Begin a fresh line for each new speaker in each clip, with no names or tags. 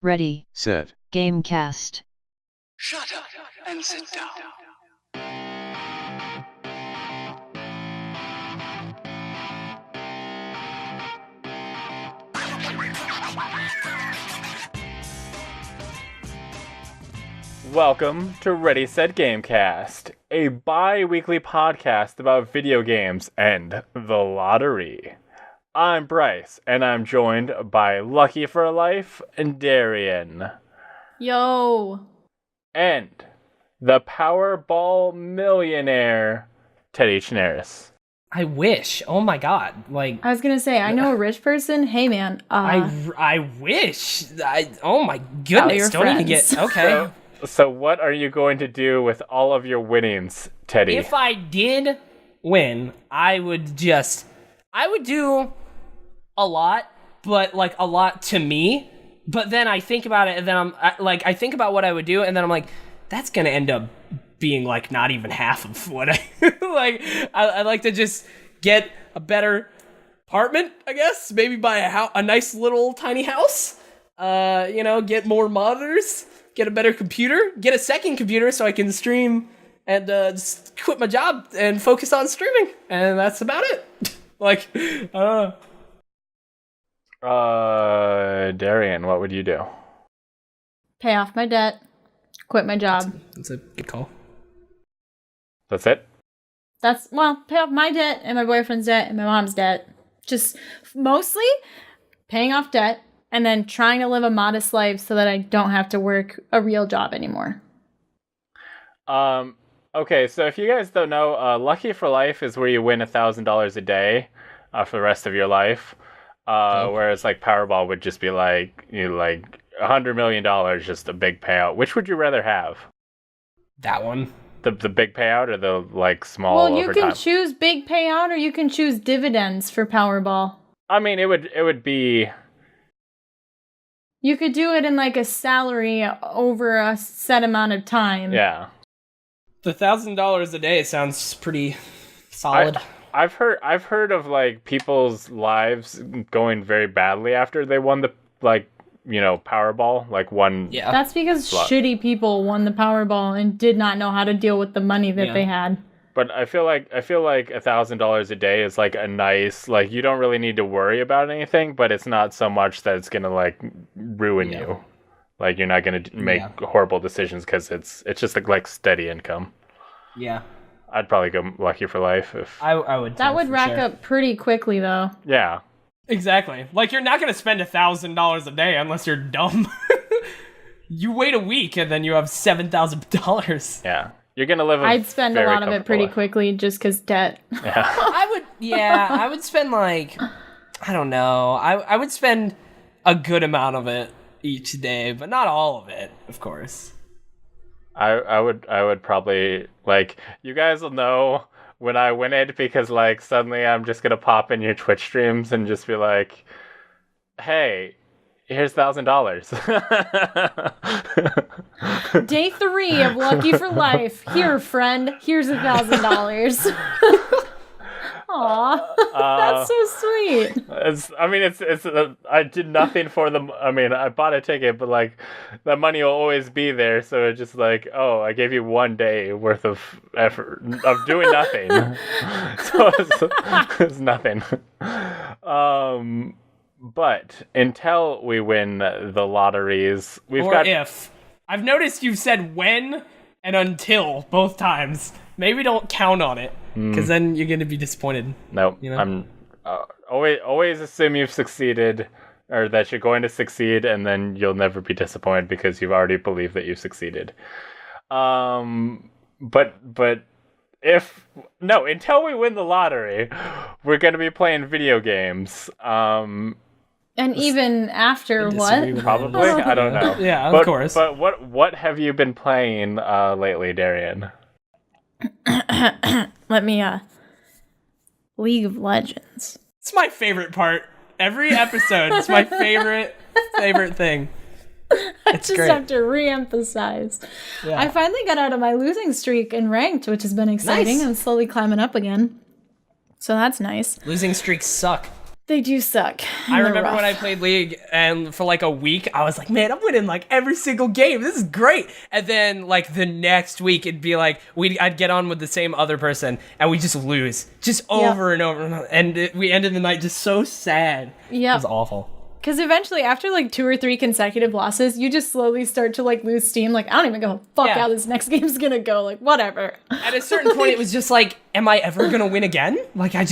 Ready.
Set.
Gamecast.
Shut up and sit down.
Welcome to Ready, Set Gamecast, a bi-weekly podcast about video games and the lottery. I'm Bryce, and I'm joined by Lucky for Life and Darrian.
Yo.
And the Powerball millionaire, Teddy Chinaris.
I wish. Oh my god. Like,
I was gonna say, I know a rich person. Hey man.
I wish. Oh my
Tell your
goodness. Don't even
friends.
get. Okay.
So what are you going to do with all of your winnings, Teddy?
If I did win, I would do a lot, but like a lot to me. But then I think about it, and then I think about what I would do, and then I'm like, that's gonna end up being like not even half of what I like. I like to just get a better apartment, I guess. Maybe buy a nice little tiny house. Get more monitors, get a better computer, get a second computer so I can stream, and just quit my job and focus on streaming. And that's about it. Like, I don't know.
Darrian, what would you do?
Pay off my debt. Quit my job.
That's a good call.
That's it?
Pay off my debt and my boyfriend's debt and my mom's debt. Just mostly paying off debt and then trying to live a modest life so that I don't have to work a real job anymore.
Okay, so if you guys don't know, Lucky for Life is where you win $1,000 a day for the rest of your life. Whereas like Powerball would just be like $100 million, just a big payout. Which would you rather have?
That one.
The big payout or the like small
Well, you
overtime?
can choose big payout or you can choose dividends for Powerball.
I mean, it would be.
You could do it in like a salary over a set amount of time.
Yeah.
The $1,000 a day sounds pretty solid.
I've heard of like people's lives going very badly after they won the Powerball, like one.
Yeah.
That's because shitty people won the Powerball and did not know how to deal with the money that they had.
But I feel like $1,000 a day is like a nice, like, you don't really need to worry about anything, but it's not so much that it's gonna like ruin you. Like, you're not gonna make horrible decisions because it's just like steady income.
Yeah.
I'd probably go Lucky for Life if
I would.
That would rack up pretty quickly, though.
Yeah.
Exactly. Like, you're not going to spend $1,000 a day unless you're dumb. You wait a week and then you have $7,000.
Yeah. You're going to live
I'd spend a lot of it pretty quickly just because debt.
Yeah.
I would spend like, I don't know. I would spend a good amount of it each day, but not all of it, of course.
I would probably, like, you guys will know when I win it because, like, suddenly I'm just gonna pop in your Twitch streams and just be like, hey, here's $1,000.
Day 3 of Lucky for Life. Here, friend. Here's $1,000. Aw, that's so sweet.
I did nothing for them. I mean, I bought a ticket, but like, the money will always be there. So it's just like, oh, I gave you one day worth of effort of doing nothing. So it's nothing. But until we win the lotteries,
if. I've noticed you've said when and until both times. Maybe don't count on it, because then you're going to be disappointed.
No,
you know?
I'm always assume you've succeeded, or that you're going to succeed, and then you'll never be disappointed because you've already believed that you've succeeded. But until we win the lottery, we're going to be playing video games.
And even after what?
Probably, I don't know.
Yeah, of course.
But what have you been playing lately, Darrian?
Let me, League of Legends.
It's my favorite part. Every episode, it's my favorite thing.
I just
great.
have to re-emphasize.
Yeah.
I finally got out of my losing streak in ranked, which has been exciting.
Nice.
I'm slowly climbing up again. So that's nice.
Losing streaks suck.
They do suck.
I remember when I played League, and for like a week, I was like, man, I'm winning like every single game. This is great. And then like the next week, it'd be like, I'd get on with the same other person, and we just lose. Just over and over and over. And we ended the night just so sad. Yeah. It was awful.
Because eventually, after like 2 or 3 consecutive losses, you just slowly start to like lose steam. Like, I don't even give a fuck how this next game's gonna go. Like, whatever.
At a certain point, it was just like, am I ever gonna win again? Like, I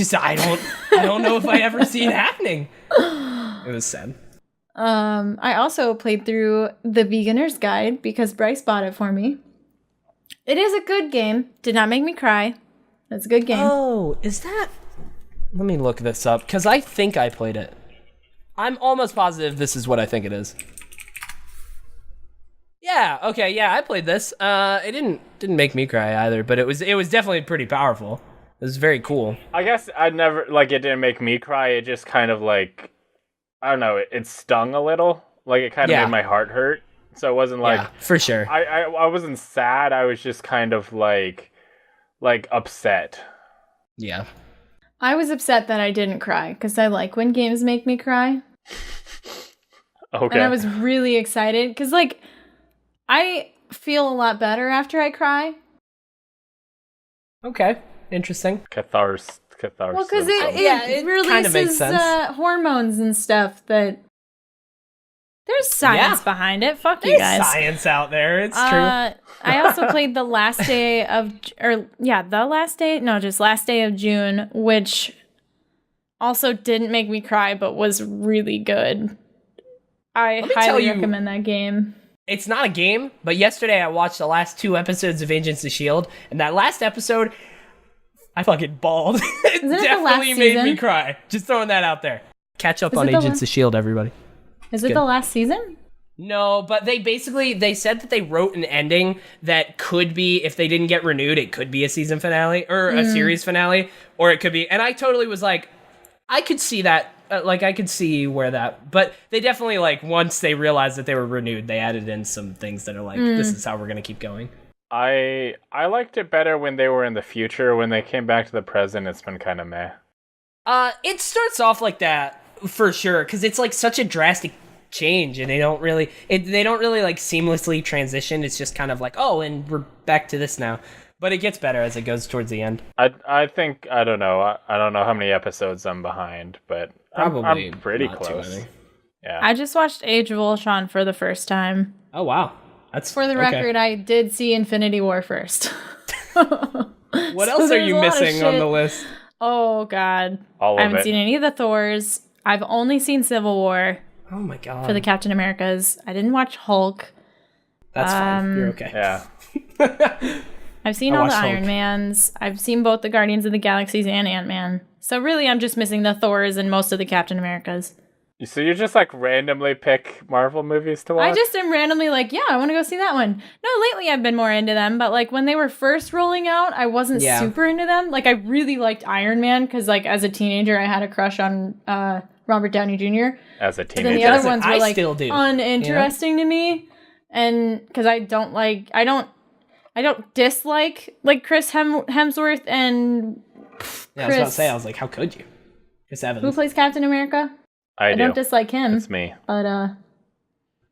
don't know if I ever see it happening. It was sad.
I also played through The Beginner's Guide because Bryce bought it for me. It is a good game. Did not make me cry. It's a good game.
Oh, is that? Let me look this up because I think I played it. I'm almost positive this is what I think it is. Yeah, okay, yeah, I played this. It didn't make me cry either, but it was definitely pretty powerful. It was very cool.
I guess I never, like, it didn't make me cry. It just kind of, like, I don't know, it stung a little. Like, it kind of made my heart hurt. So it wasn't like...
for sure.
I wasn't sad. I was just kind of, like upset.
Yeah.
I was upset that I didn't cry, because I like when games make me cry.
Okay.
And I was really excited, because, like, I feel a lot better after I cry.
Okay. Interesting.
Catharsis.
Well, because it releases
kind of makes sense.
Hormones and stuff that... There's science behind it. Fuck you guys.
There's science out there. It's true.
I also played the last day of June, which also didn't make me cry, but was really good. I highly recommend that game.
It's not a game, but yesterday I watched the last 2 episodes of Agents of S.H.I.E.L.D., and that last episode, I fucking bawled. It definitely made me cry. Just throwing that out there. Catch up on Agents of S.H.I.E.L.D., everybody.
Is it the last season?
No, but they said that they wrote an ending that could be, if they didn't get renewed, it could be a season finale, or a series finale, or it could be, and I totally was like, I could see that, I could see where that, but they definitely, like, once they realized that they were renewed, they added in some things that are like, this is how we're gonna keep going.
I liked it better when they were in the future. When they came back to the present, it's been kind of meh.
It starts off like that, for sure, because it's, like, such a drastic change, and they don't really like seamlessly transition. It's just kind of like, oh, and we're back to this now. But it gets better as it goes towards the end.
I think, I don't know how many episodes I'm behind, but
probably
I'm pretty close. Yeah.
I just watched Age of Ultron for the first time.
Oh wow, that's
for the record. I did see Infinity War first.
What else are you missing on the list?
Oh god, I haven't seen any of the Thors. I've only seen Civil War.
Oh my god.
For the Captain Americas. I didn't watch Hulk.
That's fine. You're okay.
Yeah.
I've seen all the Iron Mans. I've seen both the Guardians of the Galaxies and Ant-Man. So really, I'm just missing the Thors and most of the Captain Americas.
So you just, like, randomly pick Marvel movies to watch?
I just am randomly like, yeah, I want to go see that one. No, lately I've been more into them. But, like, when they were first rolling out, I wasn't super into them. Like, I really liked Iron Man because, like, as a teenager, I had a crush on... Robert Downey Jr.
As a teenager.
And then the other ones were like uninteresting to me, and because I don't dislike like Chris Hemsworth and Chris.
I was about to say, I was like, how could you? Chris Evans.
Who plays Captain America?
I
don't dislike him.
It's me.
But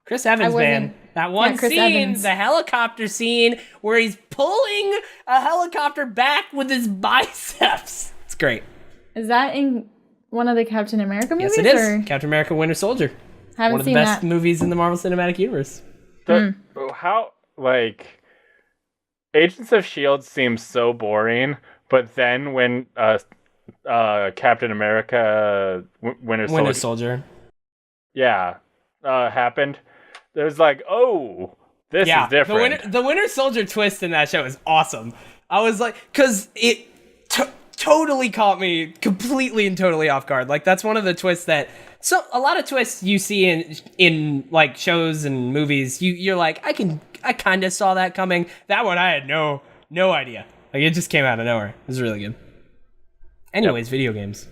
Chris Evans, man. That one scene, the helicopter scene where he's pulling a helicopter back with his biceps. It's great.
Is that in one of the Captain America movies?
Yes, it is. Captain America: Winter Soldier.
Haven't
one of the best movies in the Marvel Cinematic Universe.
How, like, Agents of S.H.I.E.L.D. seems so boring, but then when Captain America: Winter Soldier, happened, there's like, oh, this is different.
The Winter Soldier twist in that show is awesome. I was like, because it totally caught me completely and totally off guard. Like, that's one of the twists that... So, a lot of twists you see in like, shows and movies, you're like, I kind of saw that coming. That one, I had no idea. Like, it just came out of nowhere. It was really good. Anyways, Video games.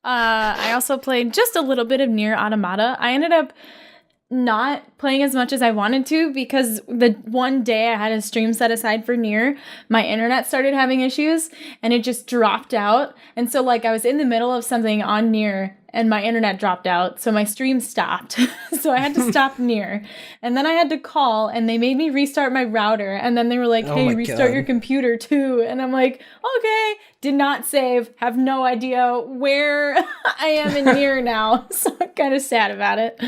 I also played just a little bit of Nier Automata. I ended up not playing as much as I wanted to because the one day I had a stream set aside for Nier, my internet started having issues and it just dropped out. And so like I was in the middle of something on Nier and my internet dropped out. So my stream stopped. So I had to stop Nier. And then I had to call and they made me restart my router. And then they were like, hey, restart your computer too. And I'm like, okay, did not save, have no idea where I am in Nier now. So I'm kind of sad about it.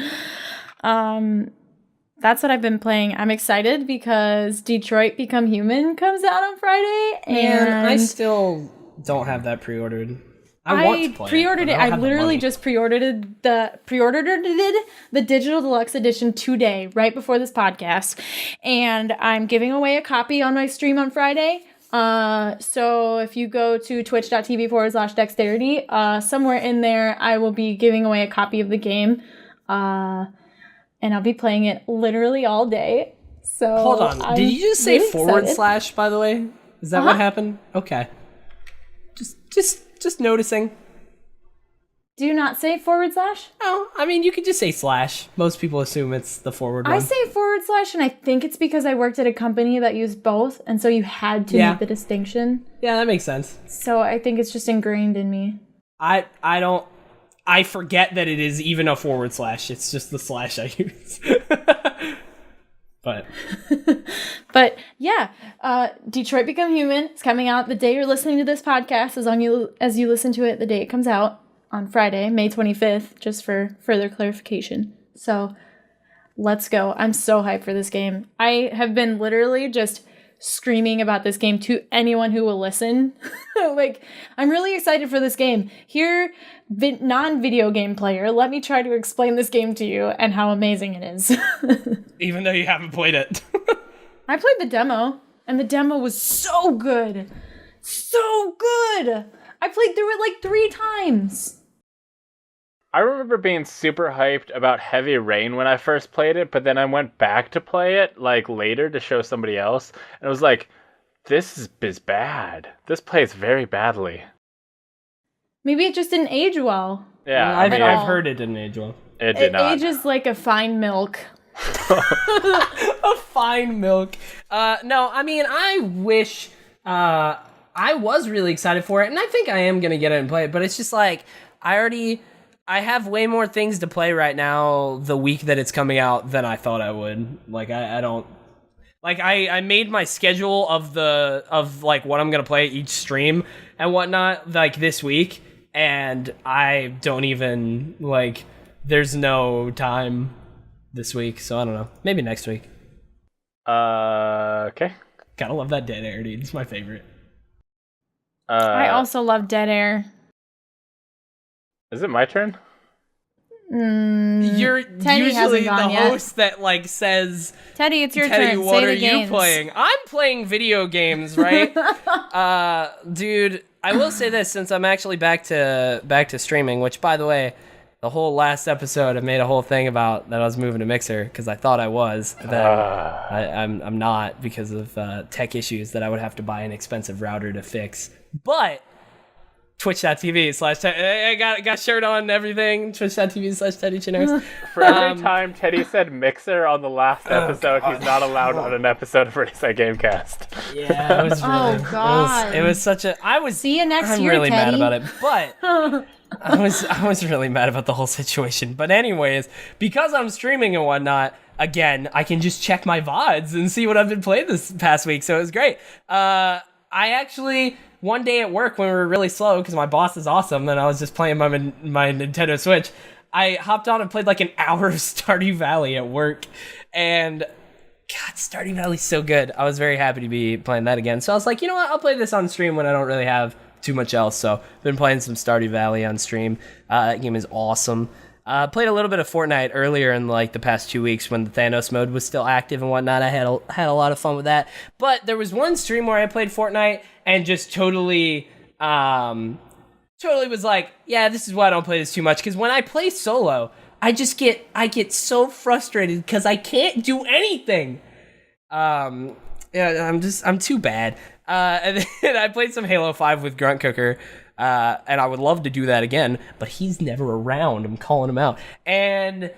That's what I've been playing. I'm excited because Detroit Become Human comes out on Friday, and
I still don't have that pre-ordered. I want to play
pre-ordered it. I literally just pre-ordered the digital deluxe edition today, right before this podcast, and I'm giving away a copy on my stream on Friday. So if you go to twitch.tv/dexterity, somewhere in there, I will be giving away a copy of the game. And I'll be playing it literally all day. So
hold on. Did you just say
really
/ by the way? Is that what happened? Okay. Just noticing.
Do you not say /
Oh, I mean, you could just say /. Most people assume it's the forward one.
I say / and I think it's because I worked at a company that used both, and so you had to make the distinction.
Yeah, that makes sense.
So I think it's just ingrained in me.
I forget that it is even a / It's just the / I use.
But yeah, Detroit Become Human is coming out the day you're listening to this podcast, as you listen to it the day it comes out on Friday, May 25th, just for further clarification. So let's go. I'm so hyped for this game. I have been literally just screaming about this game to anyone who will listen. Like, I'm really excited for this game. Here, non-video game player, let me try to explain this game to you and how amazing it is.
Even though you haven't played it.
I played the demo, and the demo was so good. So good! I played through it like 3 times.
I remember being super hyped about Heavy Rain when I first played it, but then I went back to play it like later to show somebody else, and it was like, this is bad. This plays very badly.
Maybe it just didn't age well.
Yeah,
I've heard it didn't age well.
It did not.
It ages like a fine milk.
A fine milk. No, I mean, I wish I was really excited for it, and I think I am gonna get it and play it, but it's just like I have way more things to play right now the week that it's coming out than I thought I would. Like I don't like I made my schedule of like what I'm gonna play each stream and whatnot like this week, and I don't even like there's no time this week, so I don't know. Maybe next week.
Okay.
Gotta love that dead air, dude. It's my favorite.
I also love Dead Air.
Is it my turn?
You're
Teddy
usually the
hasn't gone
host
yet.
that like says,
Teddy, it's your
Teddy,
turn.
what
Say
are
the games.
you playing? I'm playing video games, right? Dude, I will say this since I'm actually back to streaming, which by the way, the whole last episode I made a whole thing about that I was moving to Mixer because I thought I was. Then I'm not because of tech issues that I would have to buy an expensive router to fix. But twitch.tv/ I got shirt on and everything. Twitch.tv/ Teddy Chinaris.
For every time Teddy said Mixer on the last episode, he's not allowed on an episode of Ready Set Gamecast.
Yeah, it was really,
God.
It was such a
See you next
I'm
year,
really
Teddy.
mad about it. But I was really mad about the whole situation. But anyways, because I'm streaming and whatnot, again, I can just check my VODs and see what I've been playing this past week. So it was great. I actually, one day at work when we were really slow, because my boss is awesome, and I was just playing my Nintendo Switch, I hopped on and played like an hour of Stardew Valley at work. And God, Stardew Valley's so good. I was very happy to be playing that again. So I was like, you know what? I'll play this on stream when I don't really have too much else. So I've been playing some Stardew Valley on stream. That game is awesome. Played a little bit of Fortnite earlier in like the past 2 weeks when the Thanos mode was still active and whatnot. I had a lot of fun with that. But there was one stream where I played Fortnite and just totally was like, yeah, this is why I don't play this too much. Because when I play solo, I get so frustrated because I can't do anything. Yeah, I'm too bad. And then I played some Halo 5 with Grunt Cooker. And I would love to do that again, but he's never around. I'm calling him out. And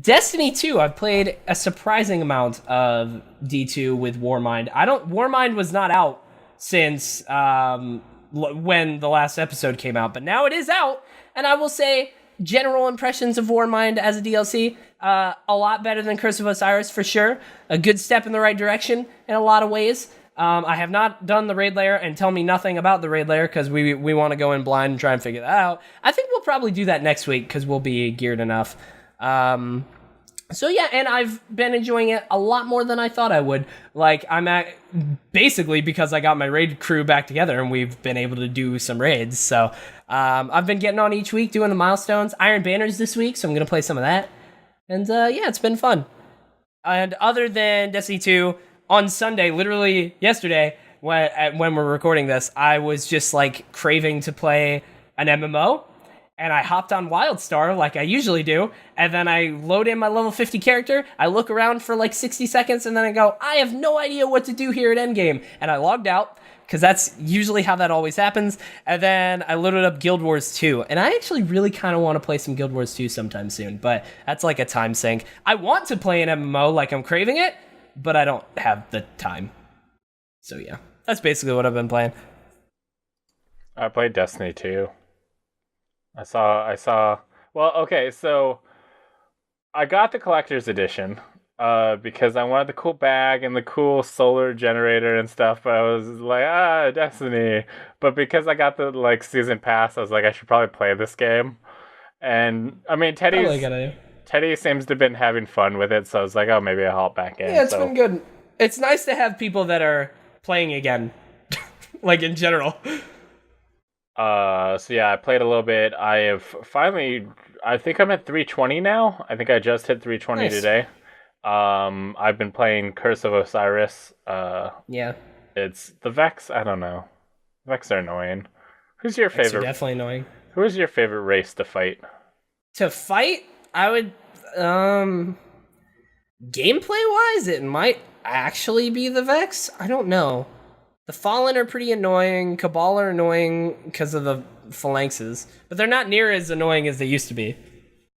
Destiny 2, I've played a surprising amount of D2 with Warmind. Warmind was not out since when the last episode came out, but now it is out, and I will say general impressions of Warmind as a DLC, a lot better than Curse of Osiris for sure. A good step in the right direction in a lot of ways. I have not done the raid layer, and tell me nothing about the raid layer because we want to go in blind and try and figure that out. I think we'll probably do that next week because we'll be geared enough. So yeah, and I've been enjoying it a lot more than I thought I would. Like, basically because I got my raid crew back together and we've been able to do some raids. So I've been getting on each week doing the milestones. Iron Banners this week, so I'm going to play some of that. And yeah, it's been fun. And other than Destiny 2, on Sunday, literally yesterday, when we're recording this, I was just like craving to play an MMO. And I hopped on WildStar like I usually do, and then I load in my level 50 character, I look around for like 60 seconds, and then I go, I have no idea what to do here at endgame. And I logged out, because that's usually how that always happens. And then I loaded up Guild Wars 2, and I actually really kind of want to play some Guild Wars 2 sometime soon, but that's like a time sink. I want to play an MMO like I'm craving it, but I don't have the time. So yeah, that's basically what I've been playing.
I played Destiny 2. I saw. Well, okay, so I got the collector's edition because I wanted the cool bag and the cool solar generator and stuff. But I was like, Destiny. But because I got the like season pass, I was like, I should probably play this game. And I mean, Teddy seems to have been having fun with it, so I was like, oh, maybe I'll hop back in.
Yeah, it's been good. It's nice to have people that are playing again, like in general.
So yeah, I played a little bit. I have finally, I think I'm at 320 now. I think I just hit 320 today. I've been playing Curse of Osiris.
Yeah.
It's the Vex. I don't know. Vex are annoying. Who's your favorite?
Vex are definitely annoying.
Who is your favorite race to fight?
To fight, I would, gameplay-wise, it might actually be the Vex. I don't know. The Fallen are pretty annoying. Cabal are annoying because of the phalanxes, but they're not near as annoying as they used to be.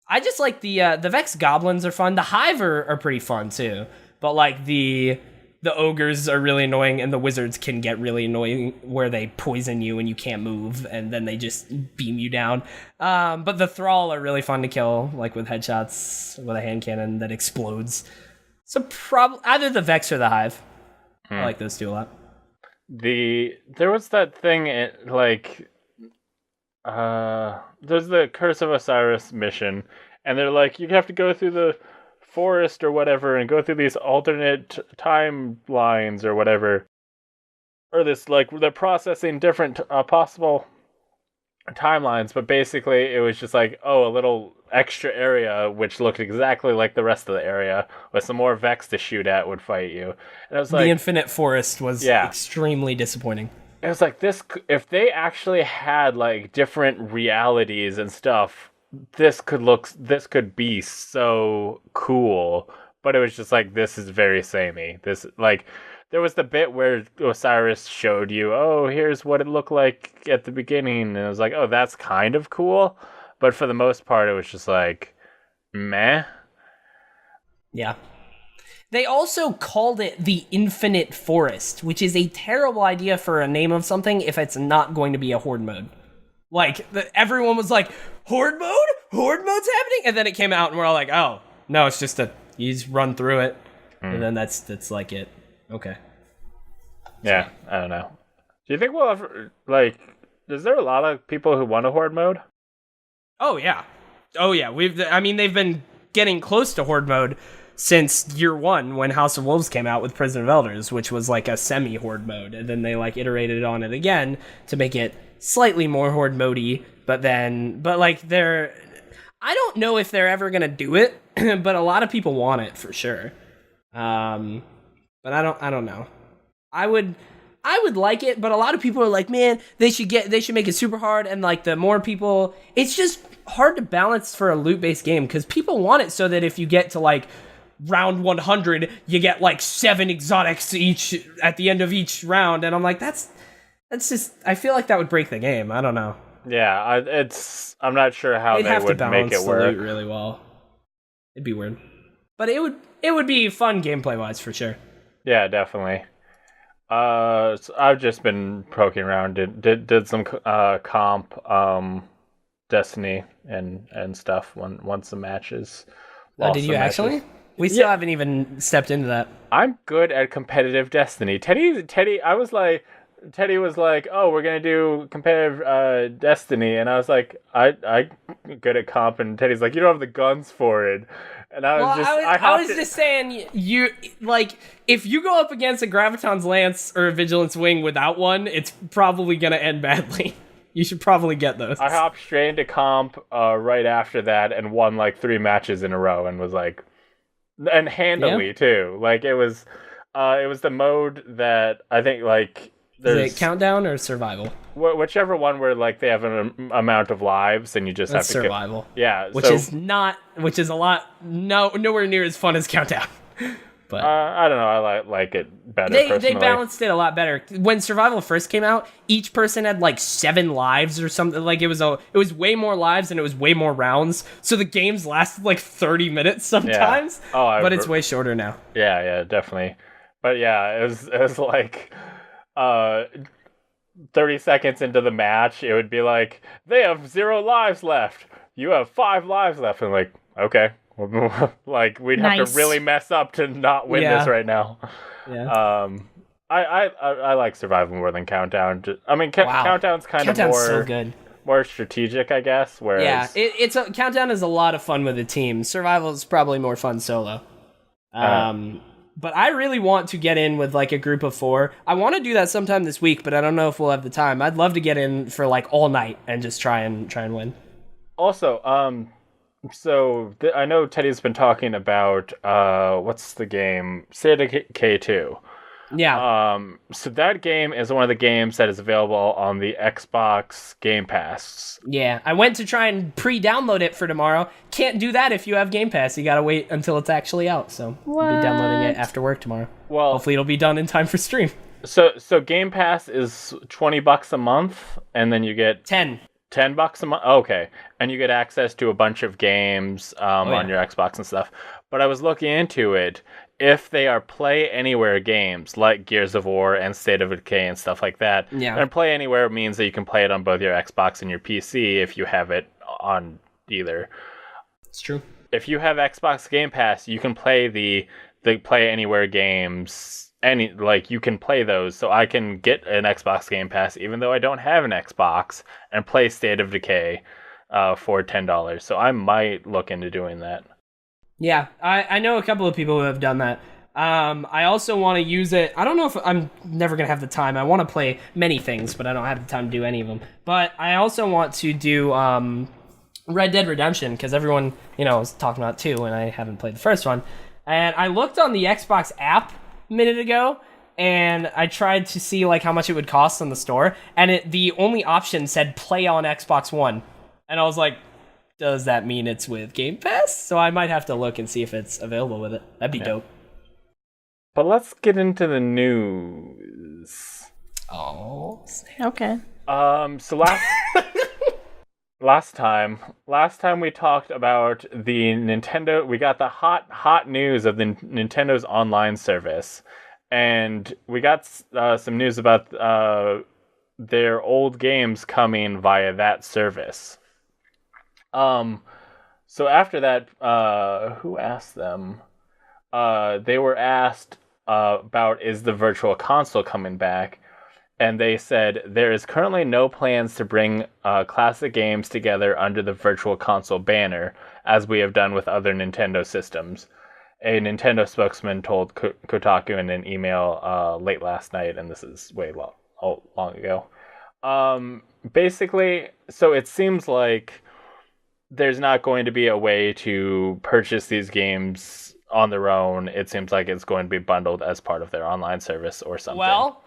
I just like the Vex goblins are fun. The Hive are pretty fun too, but like the ogres are really annoying, and the wizards can get really annoying where they poison you and you can't move, and then they just beam you down. But the Thrall are really fun to kill, like with headshots with a hand cannon that explodes. So either the Vex or the Hive. I like those two a lot.
There was that thing like there's the Curse of Osiris mission, and they're like, you have to go through the forest or whatever and go through these alternate timelines or whatever, or this like they're processing different possible timelines, but basically it was just like, a little extra area which looked exactly like the rest of the area with some more Vex to shoot at would fight you. And I was like,
the Infinite Forest was extremely disappointing.
It was like, this, if they actually had like different realities and stuff, this could be so cool. But it was just like, this is very samey. This, like, there was the bit where Osiris showed you, here's what it looked like at the beginning, and it was like, that's kind of cool. But for the most part, it was just like, meh.
Yeah. They also called it the Infinite Forest, which is a terrible idea for a name of something if it's not going to be a horde mode. Like, everyone was like, horde mode? Horde mode's happening? And then it came out and we're all like, oh, no, it's just you just run through it. And then that's like it. Okay.
Yeah, I don't know. Do you think we'll ever, like, is there a lot of people who want a horde mode?
Oh, yeah. They've been getting close to horde mode since year one when House of Wolves came out with Prison of Elders, which was like a semi-horde mode. And then they like iterated on it again to make it slightly more horde mode-y. But I don't know if they're ever going to do it, but a lot of people want it for sure. But I don't know. I would like it, but a lot of people are like, man, they should make it super hard, and like the more people, it's just hard to balance for a loot-based game because people want it so that if you get to like round 100, you get like 7 exotics each at the end of each round, and I'm like, that's just, I feel like that would break the game. I don't know.
Yeah, I'm not sure how they would make it work
really well. It'd be weird. But it would be fun gameplay-wise, for sure.
Yeah, definitely. So I've just been poking around, did some comp, Destiny and stuff once the matches.
Did you actually? We still haven't even stepped into that.
I'm good at competitive Destiny. Teddy was like, "Oh, we're gonna do competitive Destiny," and I was like, "I good at comp," and Teddy's like, "You don't have the guns for it," and
I was just saying, you like if you go up against a Graviton's Lance or a Vigilance Wing without one, it's probably gonna end badly. You should probably get those.
I hopped straight into comp right after that and won like 3 matches in a row and was like, and handily too. Like it was the mode that I think like there's
is it countdown or survival?
Whichever one where like they have an amount of lives and you just
That's
have to
survival.
Yeah,
which is a lot nowhere near as fun as countdown. But
I don't know. I like it better.
They balanced it a lot better. When survival first came out, each person had like 7 lives or something. Like it was way more lives and it was way more rounds. So the games lasted like 30 minutes sometimes. Yeah. But it's way shorter now.
Yeah, definitely. But yeah, it was like 30 seconds into the match, it would be like, they have 0 lives left. You have 5 lives left. And like, okay. Like we'd have to really mess up to not win this right now. Yeah. I like survival more than countdown. Countdown's kind of more
so good.
More strategic, I guess. Whereas
countdown is a lot of fun with a team. Survival is probably more fun solo. But I really want to get in with like a group of 4. I want to do that sometime this week, but I don't know if we'll have the time. I'd love to get in for like all night and just try and win.
Also, I know Teddy's been talking about what's the game? State of Decay 2.
Yeah.
So that game is one of the games that is available on the Xbox Game Pass.
Yeah, I went to try and pre-download it for tomorrow. Can't do that if you have Game Pass. You gotta wait until it's actually out. So I'll be downloading it after work tomorrow. Well, hopefully it'll be done in time for stream.
So Game Pass is $20 a month, and then you get $10 a month. Okay, and you get access to a bunch of games on your Xbox and stuff. But I was looking into it. If they are Play Anywhere games like Gears of War and State of Decay and stuff like that, and Play Anywhere means that you can play it on both your Xbox and your PC if you have it on either.
It's true.
If you have Xbox Game Pass, you can play the Play Anywhere games. You can play those. So I can get an Xbox Game Pass even though I don't have an Xbox and play State of Decay for $10. So I might look into doing that.
Yeah, I know a couple of people who have done that. I also want to use it. I don't know if I'm never going to have the time. I want to play many things, but I don't have the time to do any of them. But I also want to do Red Dead Redemption, because everyone, was talking about it too, and I haven't played the first one. And I looked on the Xbox app a minute ago, and I tried to see like how much it would cost on the store, and the only option said play on Xbox One. And I was like, does that mean it's with Game Pass? So I might have to look and see if it's available with it. That'd be dope.
But let's get into the news.
Oh.
Okay.
So last time we talked about the Nintendo. We got the hot news of the Nintendo's online service, and we got some news about their old games coming via that service. So after that, who asked them? They were asked about is the Virtual Console coming back, and they said there is currently no plans to bring classic games together under the Virtual Console banner, as we have done with other Nintendo systems. A Nintendo spokesman told Kotaku in an email late last night, and this is way long ago. Basically, so it seems like there's not going to be a way to purchase these games on their own. It seems like it's going to be bundled as part of their online service or something.
Well,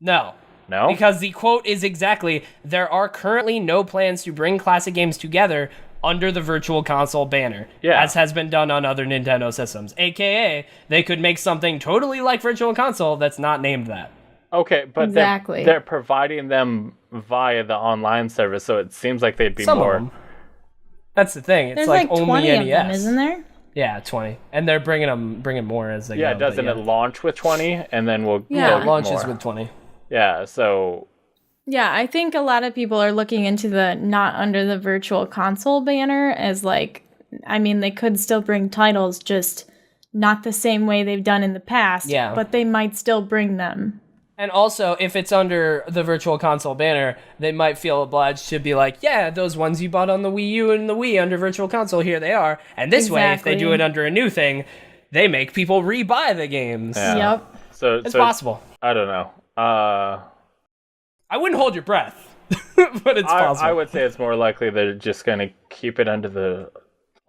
no. No? Because the quote is exactly, there are currently no plans to bring classic games together under the Virtual Console banner, as has been done on other Nintendo systems. AKA, they could make something totally like Virtual Console that's not named that.
Okay, but they're providing them via the online service, so it seems like they'd be more...
That's the thing. It's
There's
like
only
20
of
NES.
them, isn't there?
Yeah, 20. And they're bringing more as they go.
Yeah, doesn't it launch with 20 and then we'll
Yeah.
go
launches
more.
with 20.
Yeah, so
Yeah, I think a lot of people are looking into the not under the virtual console banner as like, I mean, they could still bring titles, just not the same way they've done in the past.
Yeah.
But they might still bring them.
And also, if it's under the virtual console banner, they might feel obliged to be like, yeah, those ones you bought on the Wii U and the Wii under virtual console, here they are. And this way, if they do it under a new thing, they make people rebuy the games.
yeah.
Yep.
So
It's possible.
I don't know.
I wouldn't hold your breath, but it's possible.
I would say it's more likely they're just going to keep it under the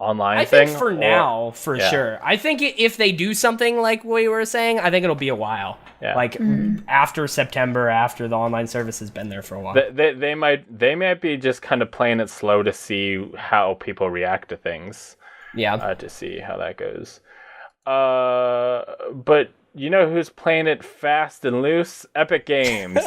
online
I
thing.
think for now, for sure. I think if they do something like we were saying, I think it'll be a while.
Yeah.
Like after September, after the online service has been there for a while.
They might be just kind of playing it slow to see how people react to things.
Yeah.
To see how that goes. But you know who's playing it fast and loose? Epic Games.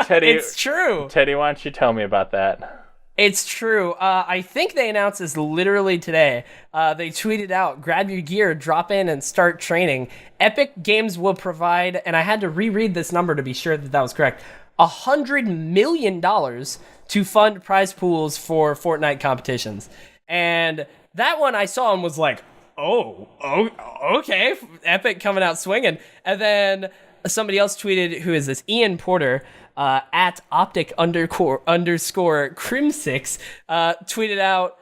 Teddy,
It's true.
Teddy, why don't you tell me about that?
It's true. I think they announced this literally today. They tweeted out, grab your gear, drop in, and start training. Epic Games will provide, and I had to reread this number to be sure that was correct, $100 million to fund prize pools for Fortnite competitions. And that one I saw and was like, oh, okay, Epic coming out swinging. And then somebody else tweeted, who is this? Ian Porter, at optic underscore crim6, tweeted out,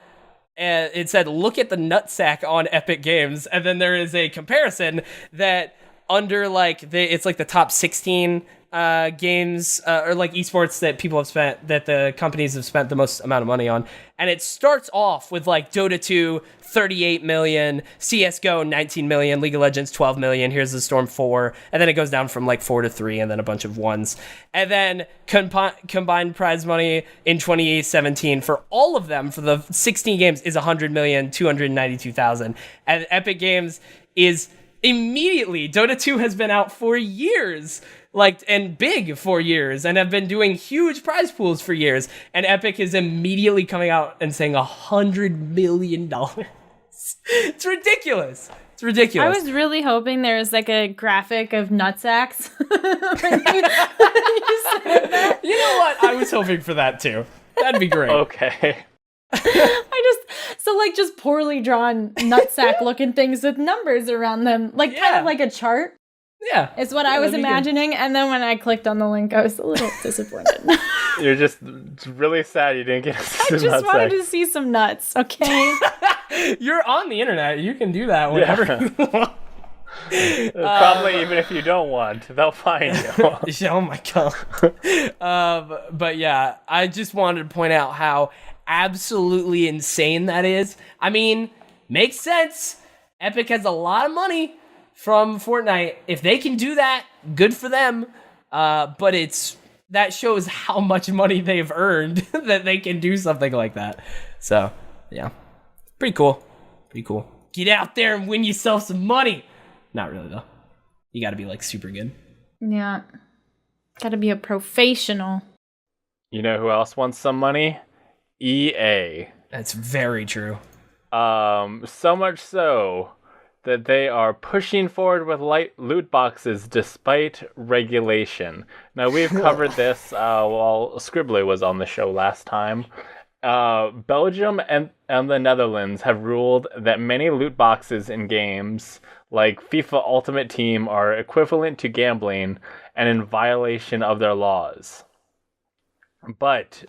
it said, look at the nutsack on Epic Games. And then there is a comparison that under it's like the top 16 games or like esports that people have spent, that the companies have spent the most amount of money on. And it starts off with like Dota 2, 38 million, CSGO, 19 million, League of Legends, 12 million, Here's the Storm, 4, and then it goes down from like 4 to 3, and then a bunch of 1s. And then combined prize money in 2017 for all of them, for the 16 games, is 100,292,000. And Epic Games is immediately, Dota 2 has been out for years, and big for years, and have been doing huge prize pools for years, and Epic is immediately coming out and saying $100 million. It's ridiculous. It's ridiculous.
I was really hoping there was like a graphic of nutsacks.
You know what? I was hoping for that too. That'd be great.
Okay.
Just poorly drawn nutsack looking things with numbers around them, kind of like a chart.
Yeah,
is what I was imagining, and then when I clicked on the link, I was a little disappointed.
You're just really sad you didn't get to see
I just wanted to see some nuts, okay?
You're on the internet. You can do that whenever you want.
Probably even if you don't want, they'll find you.
Oh my god. But yeah, I just wanted to point out how absolutely insane that is. I mean, makes sense. Epic has a lot of money from Fortnite. If they can do that, good for them. But that shows how much money they've earned that they can do something like that. So, yeah. Pretty cool. Get out there and win yourself some money. Not really, though. You gotta be, super good.
Yeah. Gotta be a professional.
You know who else wants some money? EA.
That's very true.
So much so that they are pushing forward with loot boxes despite regulation. Now, we've covered this while Scribbly was on the show last time. Belgium and the Netherlands have ruled that many loot boxes in games like FIFA Ultimate Team are equivalent to gambling and in violation of their laws. But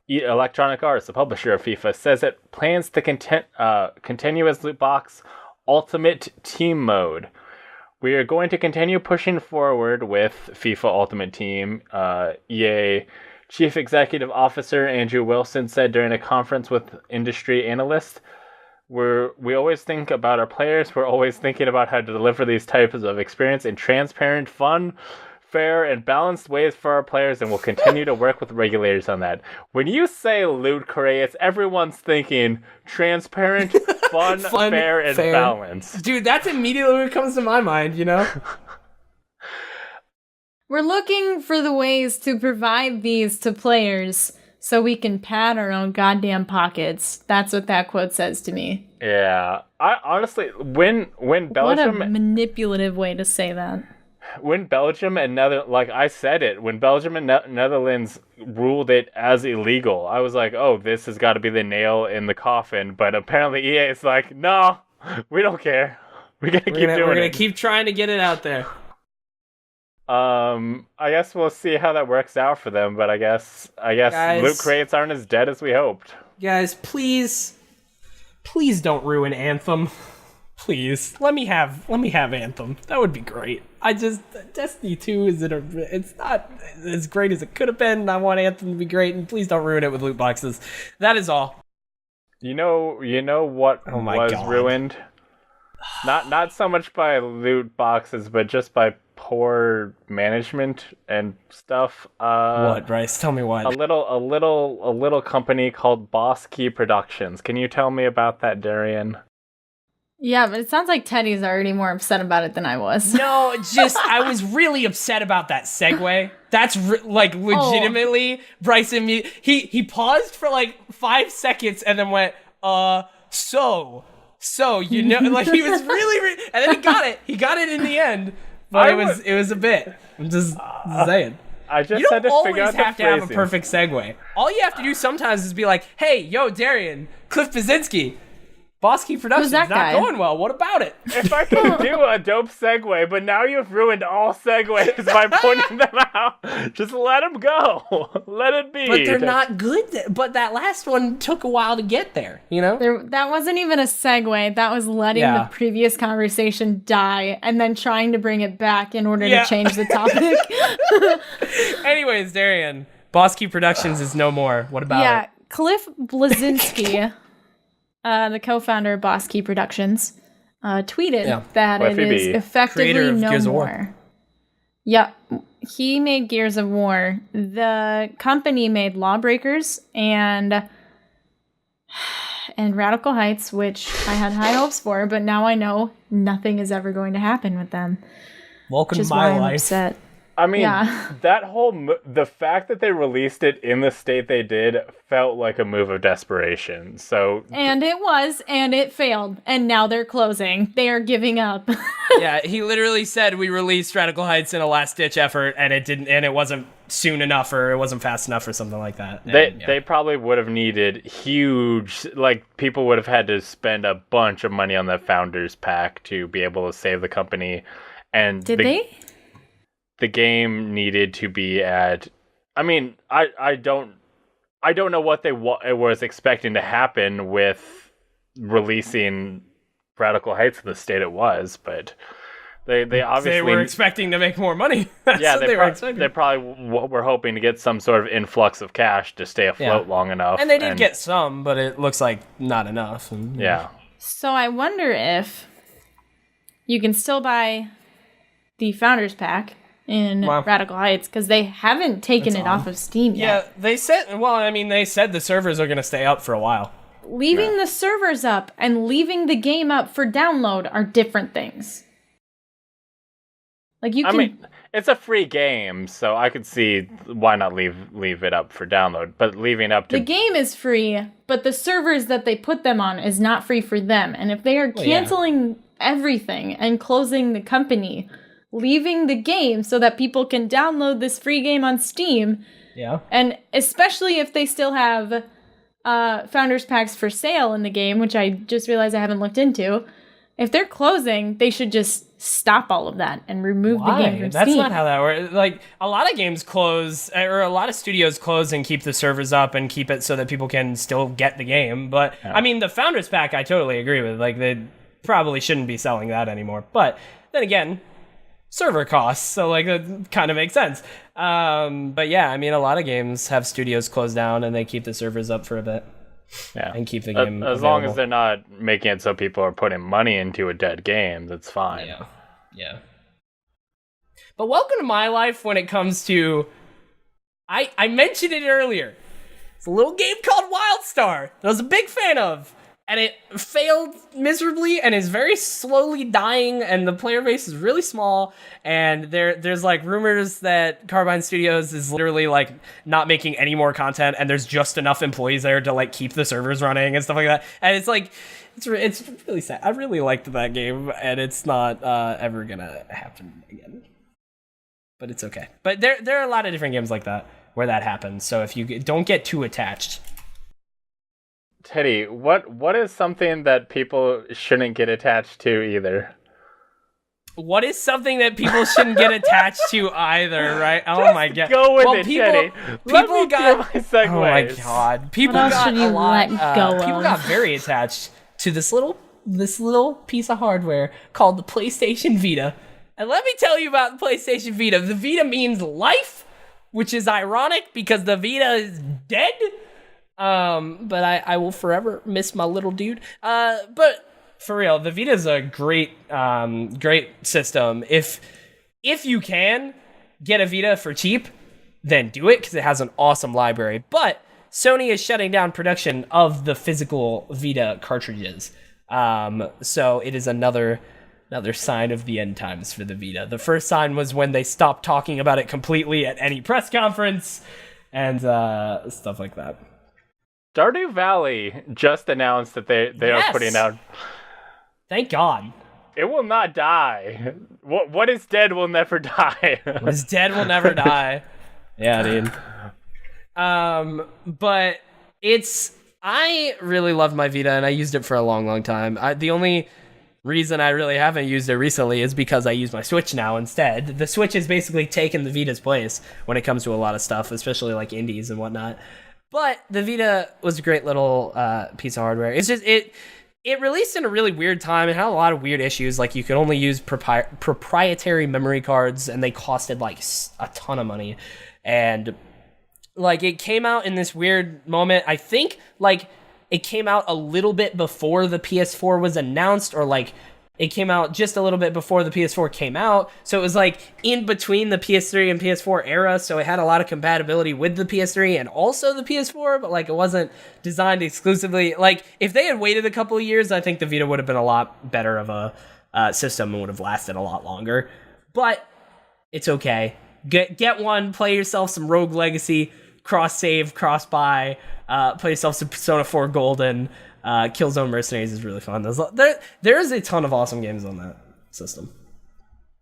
Electronic Arts, the publisher of FIFA, says it plans to continue its loot box Ultimate Team mode. We are going to continue pushing forward with FIFA Ultimate Team, EA Chief Executive Officer Andrew Wilson said during a conference with industry analysts. We always think about our players. We're always thinking about how to deliver these types of experience in transparent, fun, fair, and balanced ways for our players, and we'll continue to work with regulators on that. When you say loot crates, everyone's thinking transparent, fun, fair, and balanced.
Dude, that's immediately what comes to my mind, you know?
We're looking for the ways to provide these to players so we can pad our own goddamn pockets. That's what that quote says to me.
Yeah. I honestly, when
What a
Belgium
manipulative way to say that.
when Belgium and I said it, when Belgium and Netherlands ruled it as illegal, I was like, oh, this has got to be the nail in the coffin. But apparently EA is like, no, we don't care. We're gonna
keep trying to get it out there.
I guess we'll see how that works out for them. But I guess
Guys,
loot crates aren't as dead as we hoped.
Guys, please don't ruin Anthem. Please, let me have Anthem. That would be great. Destiny 2 it's not as great as it could have been. I want Anthem to be great, and please don't ruin it with loot boxes. That is all.
You know what was ruined? Not so much by loot boxes, but just by poor management and stuff.
What, Bryce? Tell me what.
A little company called Boss Key Productions. Can you tell me about that, Darrian?
Yeah, but it sounds like Teddy's already more upset about it than I was.
No, I was really upset about that segue. That's legitimately Bryce and me. He paused for like 5 seconds and then went, so you know, like he was really, and then he got it. He got it in the end, but it was a bit. I'm just saying.
I just
you don't
had to
always
figure out
have
the
to have a
phrasing.
perfect segue. All you have to do sometimes is be like, "Hey, yo, Darrian, Cliff Pazinski, Boss Key Productions,
that
not
guy?
going well. What about it?"
If I could do a dope segue, but now you've ruined all segues by pointing them out. Just let them go. Let it be.
But they're not good. But that last one took a while to get there, you know?
That wasn't even a segue. That was letting the previous conversation die and then trying to bring it back in order to change the topic.
Anyways, Darrian, Boss Key Productions is no more. What about it?
Cliff Blazinski, the co-founder of Boss Key Productions, tweeted that
Cliffy
it is
B.
effectively
Creator of
no
Gears of
more.
War.
Yep. He made Gears of War. The company made Lawbreakers and Radical Heights, which I had high hopes for, but now I know nothing is ever going to happen with them.
Welcome
Which
to
is
my
why I'm
life.
upset.
I mean,
Yeah.
that whole the fact that they released it in the state they did felt like a move of desperation. So
And it was, and it failed, and now they're closing. They are giving up.
Yeah, he literally said we released Radical Heights in a last-ditch effort, and it wasn't soon enough, or it wasn't fast enough, or something like that.
they probably would have needed huge, like, people would have had to spend a bunch of money on the founders pack to be able to save the company. And
Did they?
The game needed to be at. I mean, I don't know what was expecting to happen with releasing Radical Heights in the state it was, but they obviously
They were expecting to make more money. That's
yeah,
what they were expecting.
They probably were hoping to get some sort of influx of cash to stay afloat long enough.
And they did get some, but it looks like not enough. And,
yeah.
So I wonder if you can still buy the Founders Pack in Radical Heights, because they haven't taken it off of Steam yet.
Yeah, they said the servers are going to stay up for a while.
Leaving the servers up and leaving the game up for download are different things. Like
I mean, it's a free game, so I could see why not leave it up for download. But leaving up to
the game is free, but the servers that they put them on is not free for them. And if they are canceling everything and closing the company, leaving the game so that people can download this free game on Steam, and especially if they still have Founders Packs for sale in the game, which I just realized I haven't looked into, if they're closing, they should just stop all of that and remove the game from
That's
Steam.
not how that works. Like, a lot of games close, or a lot of studios close and keep the servers up and keep it so that people can still get the game. But, I mean, the Founders Pack, I totally agree with. Like, they probably shouldn't be selling that anymore. But, then again, server costs, so, like, that kind of makes sense. But, yeah, I mean, a lot of games have studios close down and they keep the servers up for a bit.
Yeah.
And keep the game
as long as they're not making it so people are putting money into a dead game, that's fine.
Yeah. But welcome to my life when it comes to... I mentioned it earlier. It's a little game called WildStar that I was a big fan of. and it failed miserably and is very slowly dying, and the player base is really small, and there's like rumors that Carbine Studios is literally like not making any more content, and there's just enough employees there to like keep the servers running and stuff like that. And it's like it's really sad. I really liked that game, and it's not ever gonna happen again. But it's okay. But there are a lot of different games like that where that happens. So if you don't get too attached.
Teddy, what is something that people shouldn't get attached to either?
What is something that people shouldn't get attached to either, right? Oh
Just
my god.
Go with it, Teddy.
People got
my segues.
Oh my god. People
What else
got
should you
a lot.
let go
People
of?
got very attached to this little piece of hardware called the PlayStation Vita. And let me tell you about the PlayStation Vita. The Vita means life, which is ironic because the Vita is dead. But I will forever miss my little dude. But for real, the Vita is a great system. If you can get a Vita for cheap, then do it because it has an awesome library. But Sony is shutting down production of the physical Vita cartridges. So it is another sign of the end times for the Vita. The first sign was when they stopped talking about it completely at any press conference and stuff like that.
Stardew Valley just announced that they are putting out.
Thank God.
It will not die. What is dead will never die.
What is dead will never die. Yeah, dude. But I really loved my Vita and I used it for a long, long time. The only reason I really haven't used it recently is because I use my Switch now instead. The Switch has basically taken the Vita's place when it comes to a lot of stuff, especially like indies and whatnot. But the Vita was a great little piece of hardware. It's just it released in a really weird time. It had a lot of weird issues. Like you could only use proprietary memory cards, and they costed like a ton of money. And like it came out in this weird moment. I think like it came out a little bit before the PS4 was announced, or like it came out just a little bit before the PS4 came out. So it was like in between the PS3 and PS4 era. So it had a lot of compatibility with the PS3 and also the PS4, but like it wasn't designed exclusively. Like if they had waited a couple of years, I think the Vita would have been a lot better of a system and would have lasted a lot longer. But it's okay. Get one, play yourself some Rogue Legacy, cross-save, cross-buy, play yourself some Persona 4 Golden. Killzone Mercenaries is really fun. There's a ton of awesome games on that system.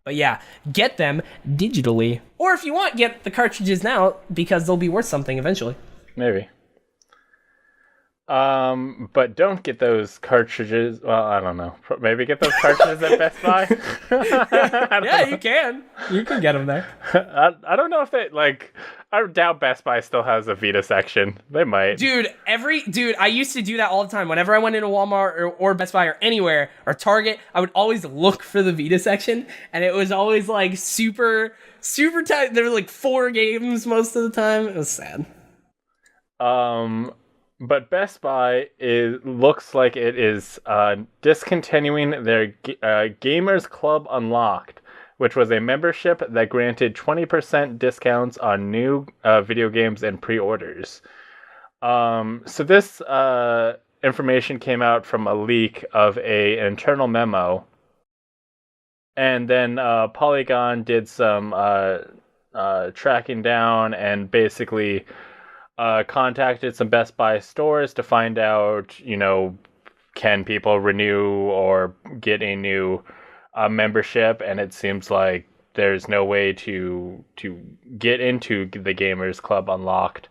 But yeah, get them digitally. Or if you want, get the cartridges now because they'll be worth something eventually.
Maybe. But don't get those cartridges. Well, I don't know. Maybe get those cartridges at Best Buy.
Yeah, you can. You can get them there.
I don't know if they like. I doubt Best Buy still has a Vita section. They might.
Dude, I used to do that all the time. Whenever I went into Walmart or Best Buy or anywhere or Target, I would always look for the Vita section, and it was always like super tight. There were like 4 games most of the time. It was sad.
But Best Buy looks like it is discontinuing their Gamers Club Unlocked, which was a membership that granted 20% discounts on new video games and pre-orders. So this information came out from a leak of an internal memo. And then Polygon did some tracking down and basically contacted some Best Buy stores to find out, can people renew or get a new membership, and it seems like there's no way to get into the Gamers Club Unlocked.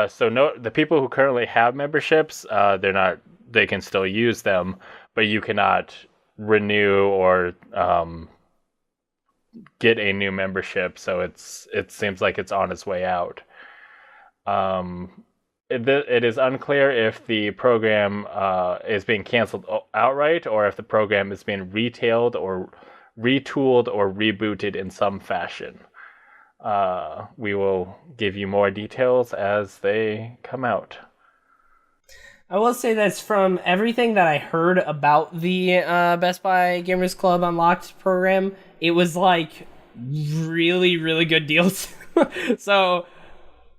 So the people who currently have memberships, they can still use them, but you cannot renew or get a new membership. So it seems like it's on its way out. It is unclear if the program is being canceled outright or if the program is being retailed or retooled or rebooted in some fashion. We will give you more details as they come out.
I will say this, from everything that I heard about the Best Buy Gamers Club Unlocked program, it was like really, really good deals. So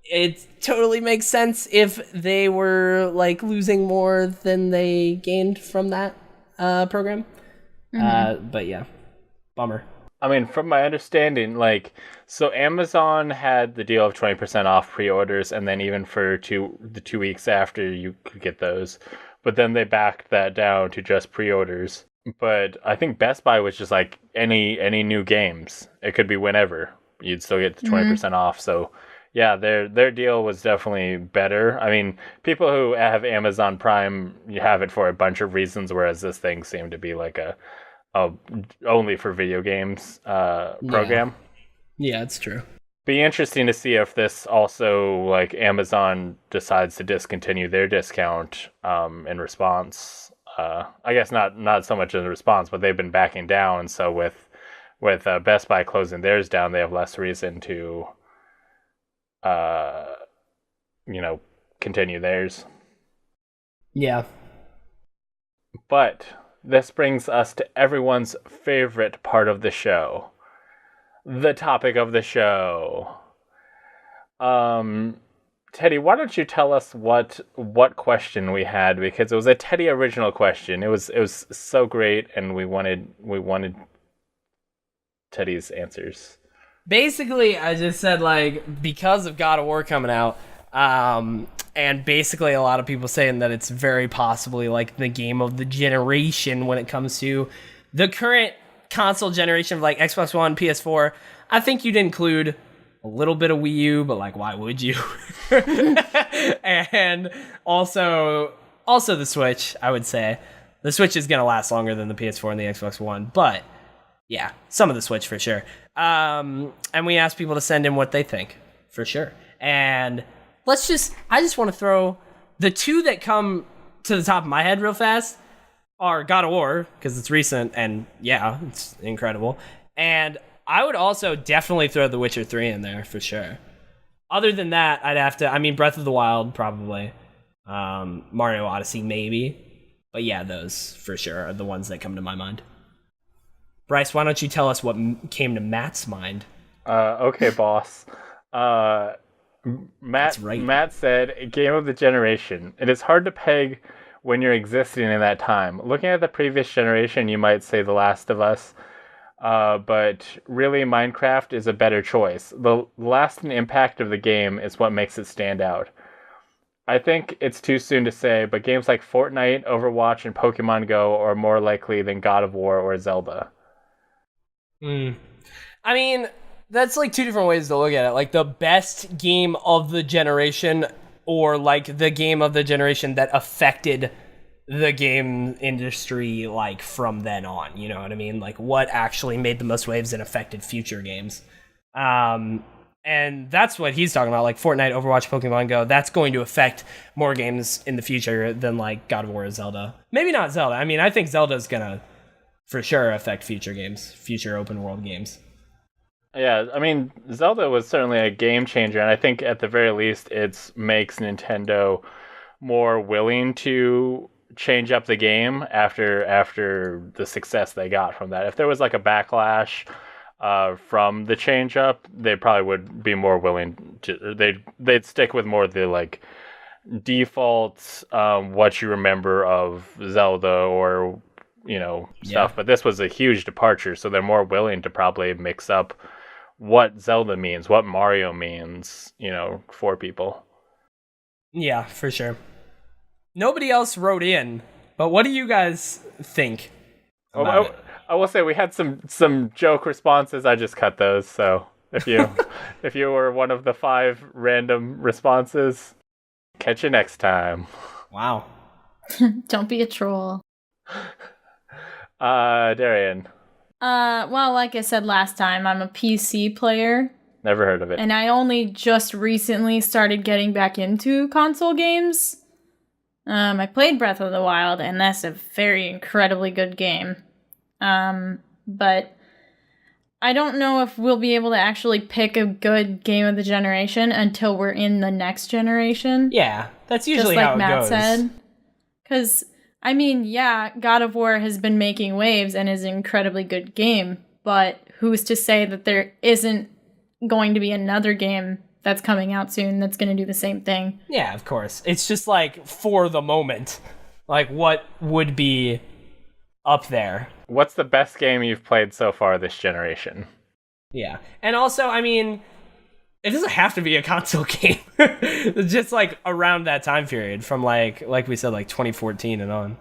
it totally makes sense if they were like losing more than they gained from that program. But yeah, bummer.
I mean, from my understanding, like, so Amazon had the deal of 20% off pre-orders, and then even for the 2 weeks after, you could get those. But then they backed that down to just pre-orders. But I think Best Buy was just like any new games. It could be whenever. You'd still get the 20% off. So yeah, their deal was definitely better. I mean, people who have Amazon Prime, you have it for a bunch of reasons, whereas this thing seemed to be like a only for video games program.
Yeah, it's true.
Be interesting to see if this also, like, Amazon decides to discontinue their discount in response. I guess not so much in response, but they've been backing down. So with Best Buy closing theirs down, they have less reason to continue theirs.
Yeah.
But this brings us to everyone's favorite part of the show. The topic of the show. Teddy, why don't you tell us what question we had, because it was a Teddy original question. It was so great, and we wanted Teddy's answers.
Basically, I just said, like, because of God of War coming out, and basically a lot of people saying that it's very possibly like the game of the generation when it comes to the current console generation of like Xbox One, PS4. I think you'd include a little bit of Wii U, but like, why would you? And also the Switch, I would say. The Switch is going to last longer than the PS4 and the Xbox One, but yeah, some of the Switch for sure. And we asked people to send in what they think, for sure. And I just want to throw the two that come to the top of my head real fast are God of War, because it's recent, and yeah, it's incredible. And I would also definitely throw The Witcher 3 in there, for sure. Other than that, I'd have to, Breath of the Wild, probably. Mario Odyssey, maybe. But yeah, those, for sure, are the ones that come to my mind. Bryce, why don't you tell us what came to Matt's mind?
Okay, boss. Matt said, game of the generation. It is hard to peg when you're existing in that time. Looking at the previous generation, you might say The Last of Us, but really Minecraft is a better choice. The lasting impact of the game is what makes it stand out. I think it's too soon to say, but games like Fortnite, Overwatch, and Pokemon Go are more likely than God of War or Zelda.
That's like two different ways to look at it. Like the best game of the generation, or like the game of the generation that affected the game industry, like from then on, you know what I mean? Like what actually made the most waves and affected future games. And that's what he's talking about, like Fortnite, Overwatch, Pokemon Go. That's going to affect more games in the future than like God of War or Zelda. Maybe not Zelda. I think Zelda's gonna for sure affect future games, future open world games.
Yeah, Zelda was certainly a game changer, and I think at the very least it makes Nintendo more willing to change up the game after the success they got from that. If there was like a backlash from the change up, they probably would be more willing to. They'd stick with more of the like default what you remember of Zelda or stuff. But this was a huge departure, so they're more willing to probably mix up what Zelda means, what Mario means, for people.
Yeah, for sure. Nobody else wrote in, but what do you guys think about it?
I will say we had some joke responses. I just cut those, so if you if you were one of the 5 random responses, catch you next time.
Wow.
Don't be a troll.
Darrian.
Well, like I said last time, I'm a PC player.
Never heard of it.
And I only just recently started getting back into console games. I played Breath of the Wild, and that's a very incredibly good game. But I don't know if we'll be able to actually pick a good game of the generation until we're in the next generation.
Yeah, that's usually how it goes. Just like Matt said.
Because God of War has been making waves and is an incredibly good game, but who's to say that there isn't going to be another game that's coming out soon that's going to do the same thing.
Yeah, of course. It's just like for the moment, like what would be up there.
What's the best game you've played so far this generation?
Yeah. And also, I mean, it doesn't have to be a console game. It's just like around that time period from like we said, like 2014 and on.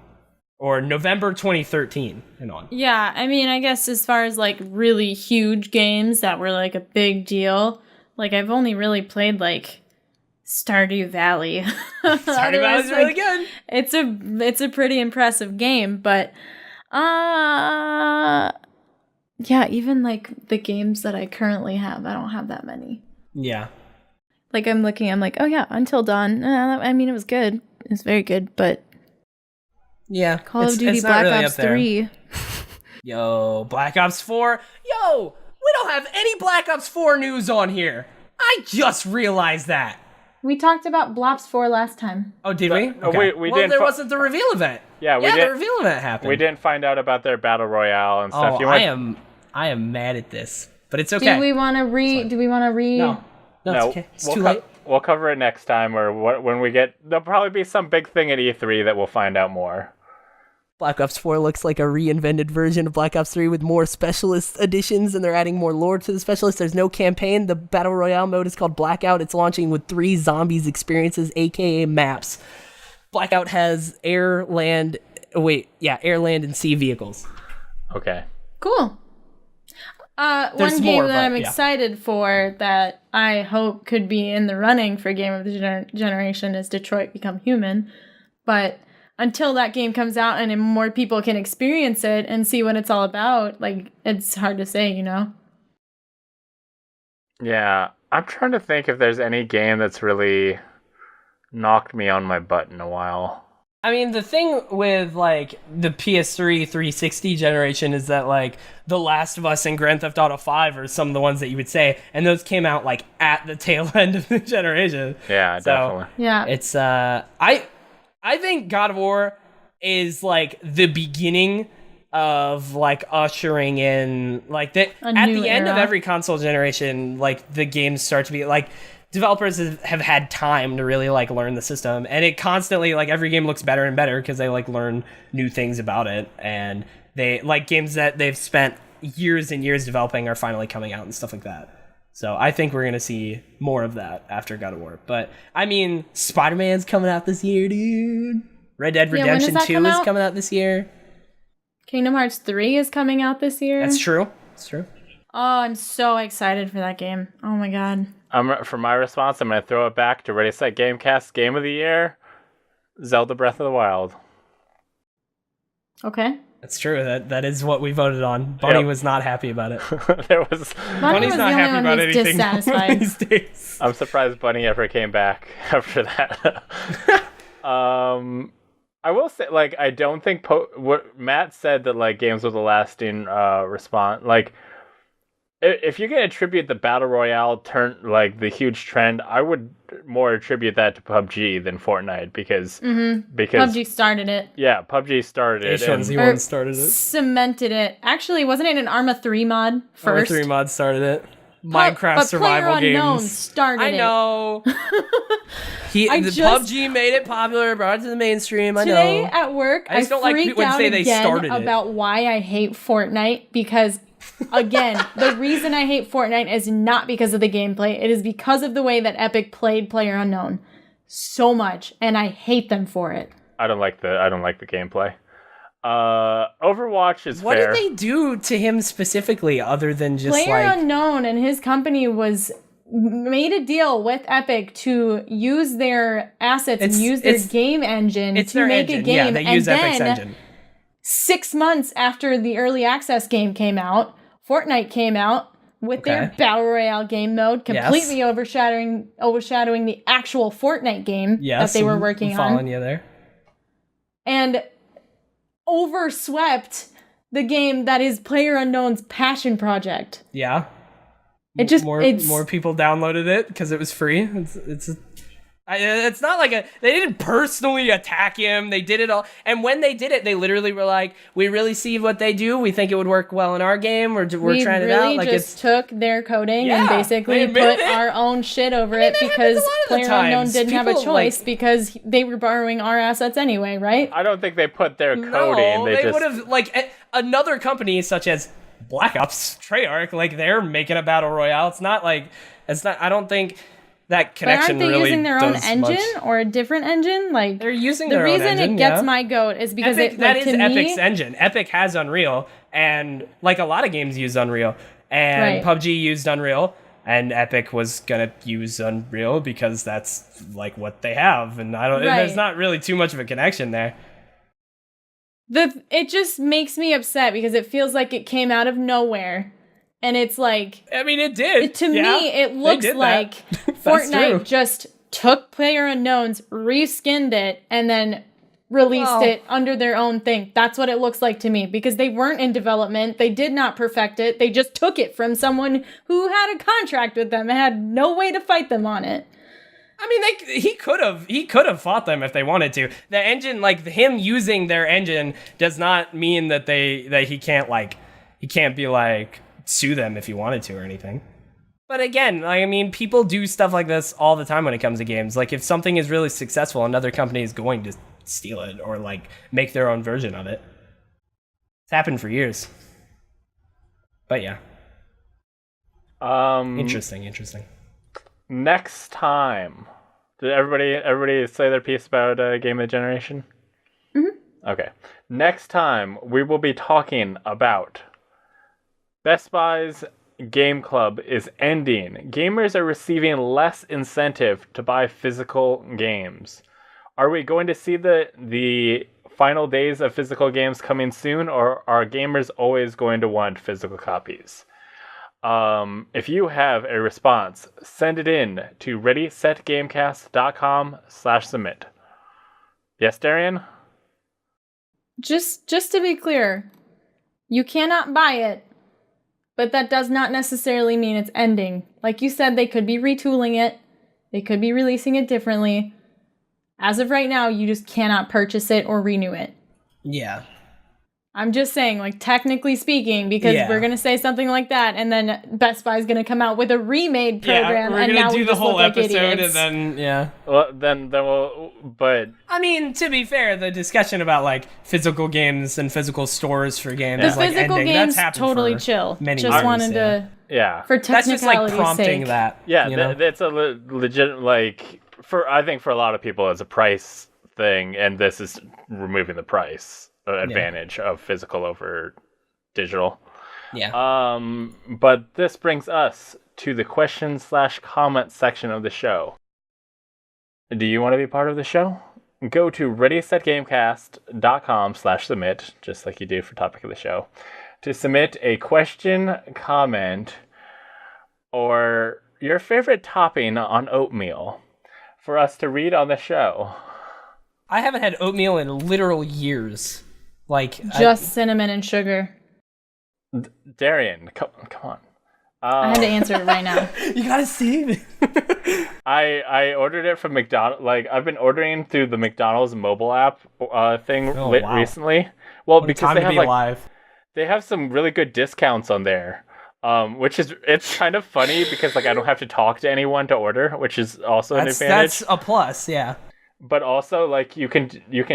Or November 2013 and on.
Yeah, I mean, I guess as far as like really huge games that were like a big deal, like I've only really played like Stardew Valley.
Stardew Valley's really good.
It's a pretty impressive game, but yeah, even like the games that I currently have, I don't have that many.
Yeah.
Like I'm like, oh yeah, Until Dawn. I mean, it was good. It was very good, but
yeah,
Call of Duty Black
really
Ops 3.
Yo, Black Ops 4. Yo, we don't have any Black Ops 4 news on here. I just realized that.
We talked about Blops 4 last time.
Oh, did we?
Okay. We didn't.
There wasn't the reveal event.
Yeah,
the reveal event happened.
We didn't find out about their battle royale and stuff.
Oh, I am mad at this, but it's okay.
Do we want to read?
No, it's okay. It's too late.
We'll cover it next time, or when we get. There'll probably be some big thing at E3 that we'll find out more.
Black Ops 4 looks like a reinvented version of Black Ops 3 with more specialist additions, and they're adding more lore to the specialists. There's no campaign. The Battle Royale mode is called Blackout. It's launching with 3 zombies experiences, aka maps. Blackout has air, land, and sea vehicles.
Okay.
Cool. One game that I'm excited for that I hope could be in the running for Game of the Generation is Detroit Become Human, but until that game comes out and more people can experience it and see what it's all about, like, it's hard to say, you know?
Yeah, I'm trying to think if there's any game that's really knocked me on my butt in a while.
I mean, the thing with, like, the PS3 360 generation is that, like, The Last of Us and Grand Theft Auto 5 are some of the ones that you would say, and those came out, like, at the tail end of the generation.
Yeah, definitely.
Yeah.
It's, I think God of War is, like, the beginning of, like, ushering in, like, at the end of every console generation, like, the games start to be, like, developers have had time to really, like, learn the system, and it constantly, like, every game looks better and better because they, like, learn new things about it, and they, like, games that they've spent years and years developing are finally coming out and stuff like that. So I think we're going to see more of that after God of War. But, I mean, Spider-Man's coming out this year, dude. Red Dead Redemption 2 is coming out this year.
Kingdom Hearts 3 is coming out this year.
That's true. That's true.
Oh, I'm so excited for that game. Oh, my God.
For my response, I'm going to throw it back to Ready, Set, Gamecast Game of the Year, Zelda Breath of the Wild.
Okay.
That's true. That is what we voted on. Bunny was not happy about it.
Bunny's not happy about anything dissatisfied
these days.
I'm surprised Bunny ever came back after that. I will say, like, I don't think what Matt said that, like, games with a lasting response, like, if you're going to attribute the Battle Royale like, the huge trend, I would more attribute that to PUBG than Fortnite because
PUBG started it.
Yeah, PUBG started it.
H1Z1 started it.
Cemented it. Actually, wasn't it an Arma 3 mod first?
Arma 3 mod started it. Minecraft survival games.
Started
I know. PUBG made it popular, brought it to the mainstream. I know.
Today at work, I
don't like people when say they started it.
About why I hate Fortnite because, again, the reason I hate Fortnite is not because of the gameplay. It is because of the way that Epic played PlayerUnknown so much, and I hate them for it.
I don't like the gameplay. Overwatch is
what
fair.
What did they do to him specifically other than just
PlayerUnknown and his company made a deal with Epic to use their assets and use their game engine to make a game.
Yeah, they use Epic's engine.
6 months after the early access game came out, Fortnite came out with their Battle Royale game mode, completely overshadowing the actual Fortnite game that they were working on.
Following you there.
And overswept the game that is PlayerUnknown's passion project.
Yeah.
It just
more people downloaded it because it was free. It's not like they didn't personally attack him. They did it all. And when they did it, they literally were like, we really see what they do. We think it would work well in our game. We're trying it out.
We just took their coding and basically put our own shit over it because PlayerUnknown didn't have a choice because they were borrowing our assets anyway, right?
I don't think they put their coding.
No, they would have, like, another company such as Black Ops, Treyarch, like, they're making a battle royale. I don't think that connection really.
But aren't they using their own
does
engine
much.
or a different engine? Like,
they're using their own engine.
The reason it gets my goat is because
that is Epic's engine. Epic has Unreal, and like a lot of games use Unreal, and PUBG used Unreal, and Epic was gonna use Unreal because that's like what they have, and there's not really too much of a connection there.
It just makes me upset because it feels like it came out of nowhere. And it's like...
I mean, it did.
To me, it looks like Fortnite just took PlayerUnknown's, reskinned it, and then released it under their own thing. That's what it looks like to me. Because they weren't in development. They did not perfect it. They just took it from someone who had a contract with them and had no way to fight them on it.
I mean, he could have fought them if they wanted to. The engine, like, him using their engine does not mean that he can't be like... sue them if you wanted to or anything. But again, I mean, people do stuff like this all the time when it comes to games. Like, if something is really successful, another company is going to steal it or like make their own version of it. It's happened for years. But yeah. Interesting.
Next time, did everybody say their piece about Game of the Generation? Mm-hmm. Okay. Next time, we will be talking about Best Buy's Game Club is ending. Gamers are receiving less incentive to buy physical games. Are we going to see the final days of physical games coming soon, or are gamers always going to want physical copies? If you have a response, send it in to readysetgamecast.com/submit. Yes, Darrian?
Just to be clear, you cannot buy it. But that does not necessarily mean it's ending. Like you said, they could be retooling it. They could be releasing it differently. As of right now, you just cannot purchase it or renew it.
Yeah.
I'm just saying, like, technically speaking, because we're going to say something like that, and then Best Buy's going to come out with a remade program, and now we just look like idiots.
We're going to do the whole episode, and then,
Well, then we'll, but...
I mean, to be fair, the discussion about, like, physical games and physical stores for games,
the
like,
physical
ending,
games,
that's
totally chill.
Many
just
years,
wanted to...
Yeah.
For technicality's
that's just, like, prompting
sake.
that.
Yeah,
you know?
That's a legit, like... I think for a lot of people, it's a price thing, and this is removing the price advantage of physical over digital.
Yeah.
But this brings us to the question/comment section of the show. Do you want to be part of the show? Go to readysetgamecast.com/submit, just like you do for topic of the show, to submit a question, comment, or your favorite topping on oatmeal for us to read on the show.
I haven't had oatmeal in literal years. Like,
just cinnamon and sugar.
Darrian, come on.
I had to answer it right now.
You gotta save it.
I ordered it from McDonald's. Like, I've been ordering through the McDonald's mobile app thing recently. Well, because they have some really good discounts on there. It's kind of funny because, like, I don't have to talk to anyone to order, which is also an advantage.
That's a plus, yeah.
But also, like, you can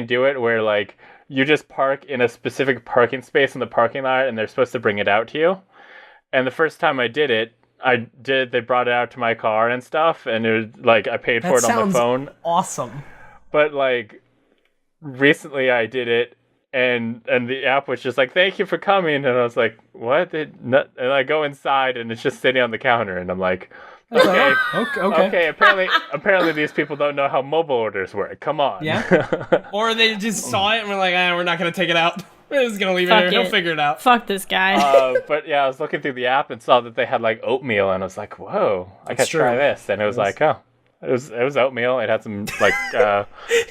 do it where, like, you just park in a specific parking space in the parking lot, and they're supposed to bring it out to you. And the first time I did it, they brought it out to my car and stuff, and it was, like, I paid for it on my phone.
Awesome.
But, like, recently I did it, and the app was just like, thank you for coming, and I was like, what? And I go inside, and it's just sitting on the counter, and I'm like, okay. Apparently these people don't know how mobile orders work. Come on.
Yeah. Or they just saw it and were like, we're not going to take it out. We're just going to leave it here. He'll figure it out.
Fuck this guy.
But yeah, I was looking through the app and saw that they had, like, oatmeal, and I was like, whoa, I gotta try this. And it was like, it was oatmeal. It had some, like,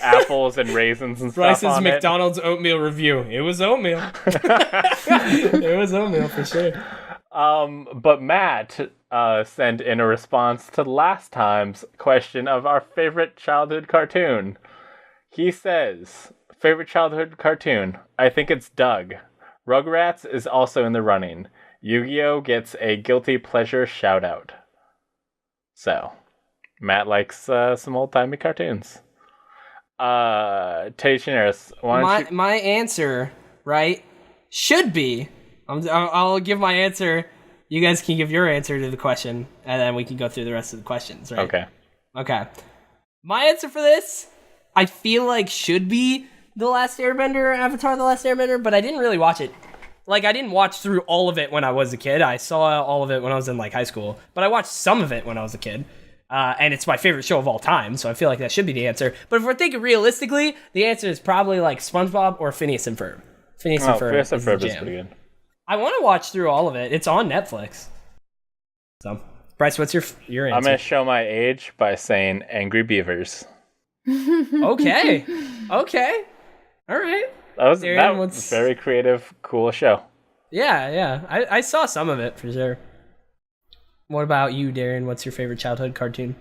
apples and raisins and stuff on
Bryce's McDonald's oatmeal review. It was oatmeal. It was oatmeal for sure.
But Matt sent in a response to last time's question of our favorite childhood cartoon. He says, favorite childhood cartoon, I think it's Doug. Rugrats is also in the running. Yu-Gi-Oh! Gets a guilty pleasure shout out. So, Matt likes some old-timey cartoons. Teddy Chinaris,
my answer, right, should be, I'll give my answer, you guys can give your answer to the question, and then we can go through the rest of the questions, right? Okay. My answer for this, I feel like should be The Last Airbender, Avatar The Last Airbender, but I didn't really watch it. Like, I didn't watch through all of it when I was a kid. I saw all of it when I was in, like, high school. But I watched some of it when I was a kid. And it's my favorite show of all time, so I feel like that should be the answer. But if we're thinking realistically, the answer is probably, like, SpongeBob or Phineas and Ferb. Phineas and Ferb is pretty good. I want to watch through all of it. It's on Netflix. So, Bryce, what's your answer?
I'm going to show my age by saying Angry Beavers.
Okay. All right.
That was a very creative, cool show.
Yeah. I saw some of it, for sure. What about you, Darrian? What's your favorite childhood cartoon?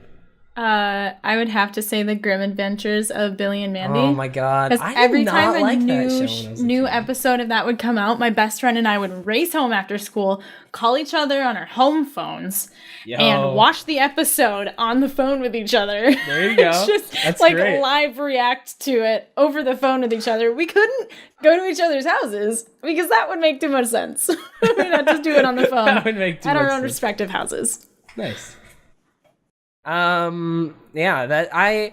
I would have to say The Grim Adventures of Billy and Mandy.
Oh my god.
Because every time a new episode of that would come out, my best friend and I would race home after school, call each other on our home phones, and watch the episode on the phone with each other.
There you go.
That's like great. Live react to it over the phone with each other. We couldn't go to each other's houses because that would make too much sense. We'd have to do it on the phone
That would make too much
at our own
sense.
respective houses.
Nice. That I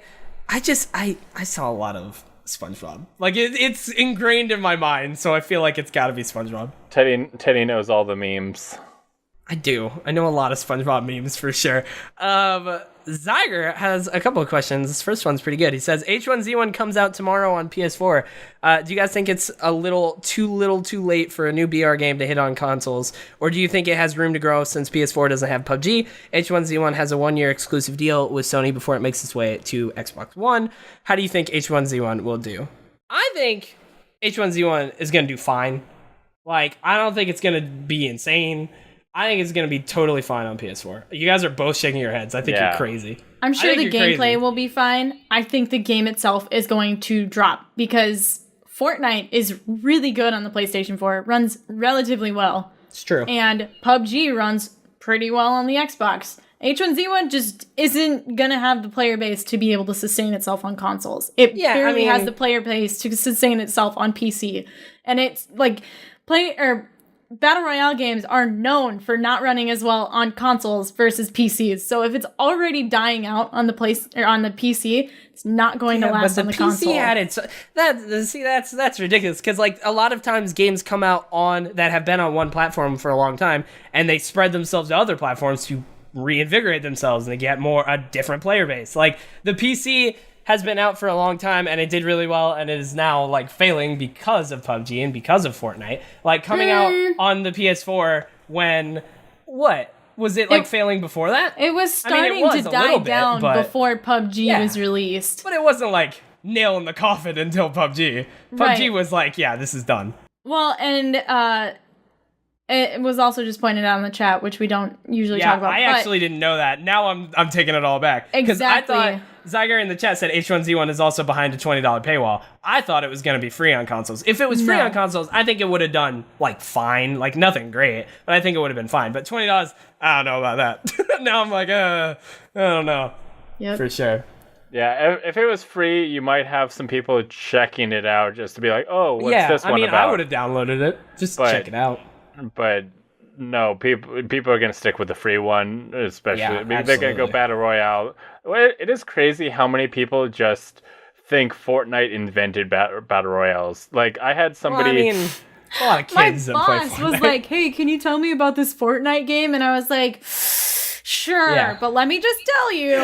saw a lot of SpongeBob. Like it's ingrained in my mind, so I feel like it's got to be SpongeBob.
Teddy knows all the memes.
I do. I know a lot of SpongeBob memes for sure. Zyger has a couple of questions. This first one's pretty good. He says H1Z1 comes out tomorrow on PS4. Do you guys think it's a little too late for a new BR game to hit on consoles, or do you think it has room to grow since PS4 doesn't have PUBG? H1Z1 has a 1-year exclusive deal with Sony before it makes its way to Xbox One. How do you think H1Z1 will do? I think H1Z1 is going to do fine. Like, I don't think it's going to be insane. I think it's going to be totally fine on PS4. You guys are both shaking your heads. I think you're crazy.
I'm sure the gameplay will be fine. I think the game itself is going to drop because Fortnite is really good on the PlayStation 4. It runs relatively well.
It's true.
And PUBG runs pretty well on the Xbox. H1Z1 just isn't going to have the player base to be able to sustain itself on consoles. It barely has the player base to sustain itself on PC. And it's like Battle Royale games are known for not running as well on consoles versus PCs. So if it's already dying out on the on the PC, it's not going to last on the console.
Had it. That's ridiculous because like a lot of times games come out that have been on one platform for a long time and they spread themselves to other platforms to reinvigorate themselves and they get a different player base. Like the PC has been out for a long time and it did really well and it is now like failing because of PUBG and because of Fortnite. Like coming out on the PS4 when was it like failing before that?
It was starting to die down before PUBG was released.
But it wasn't like nail in the coffin until PUBG. PUBG was like, yeah, this is done.
Well, and it was also just pointed out in the chat, which we don't usually talk about.
I actually didn't know that. Now I'm taking it all back.
Exactly.
I thought Zyger in the chat said H1Z1 is also behind a $20 paywall. I thought it was going to be free on consoles. If it was free on consoles, I think it would have done like fine, like nothing great, but I think it would have been fine. But $20, I don't know about that. Now I'm like, I don't know.
Yep.
For sure.
Yeah, if it was free, you might have some people checking it out just to be like, oh, what's this one about?
I would have downloaded it. Just check it out.
But no, people are going to stick with the free one, especially. Maybe they're going to go Battle Royale. It is crazy how many people just think Fortnite invented Battle Royales. Like, I had somebody...
a lot of kids that play Fortnite.
My boss was like, hey, can you tell me about this Fortnite game? And I was like, sure, but let me just tell you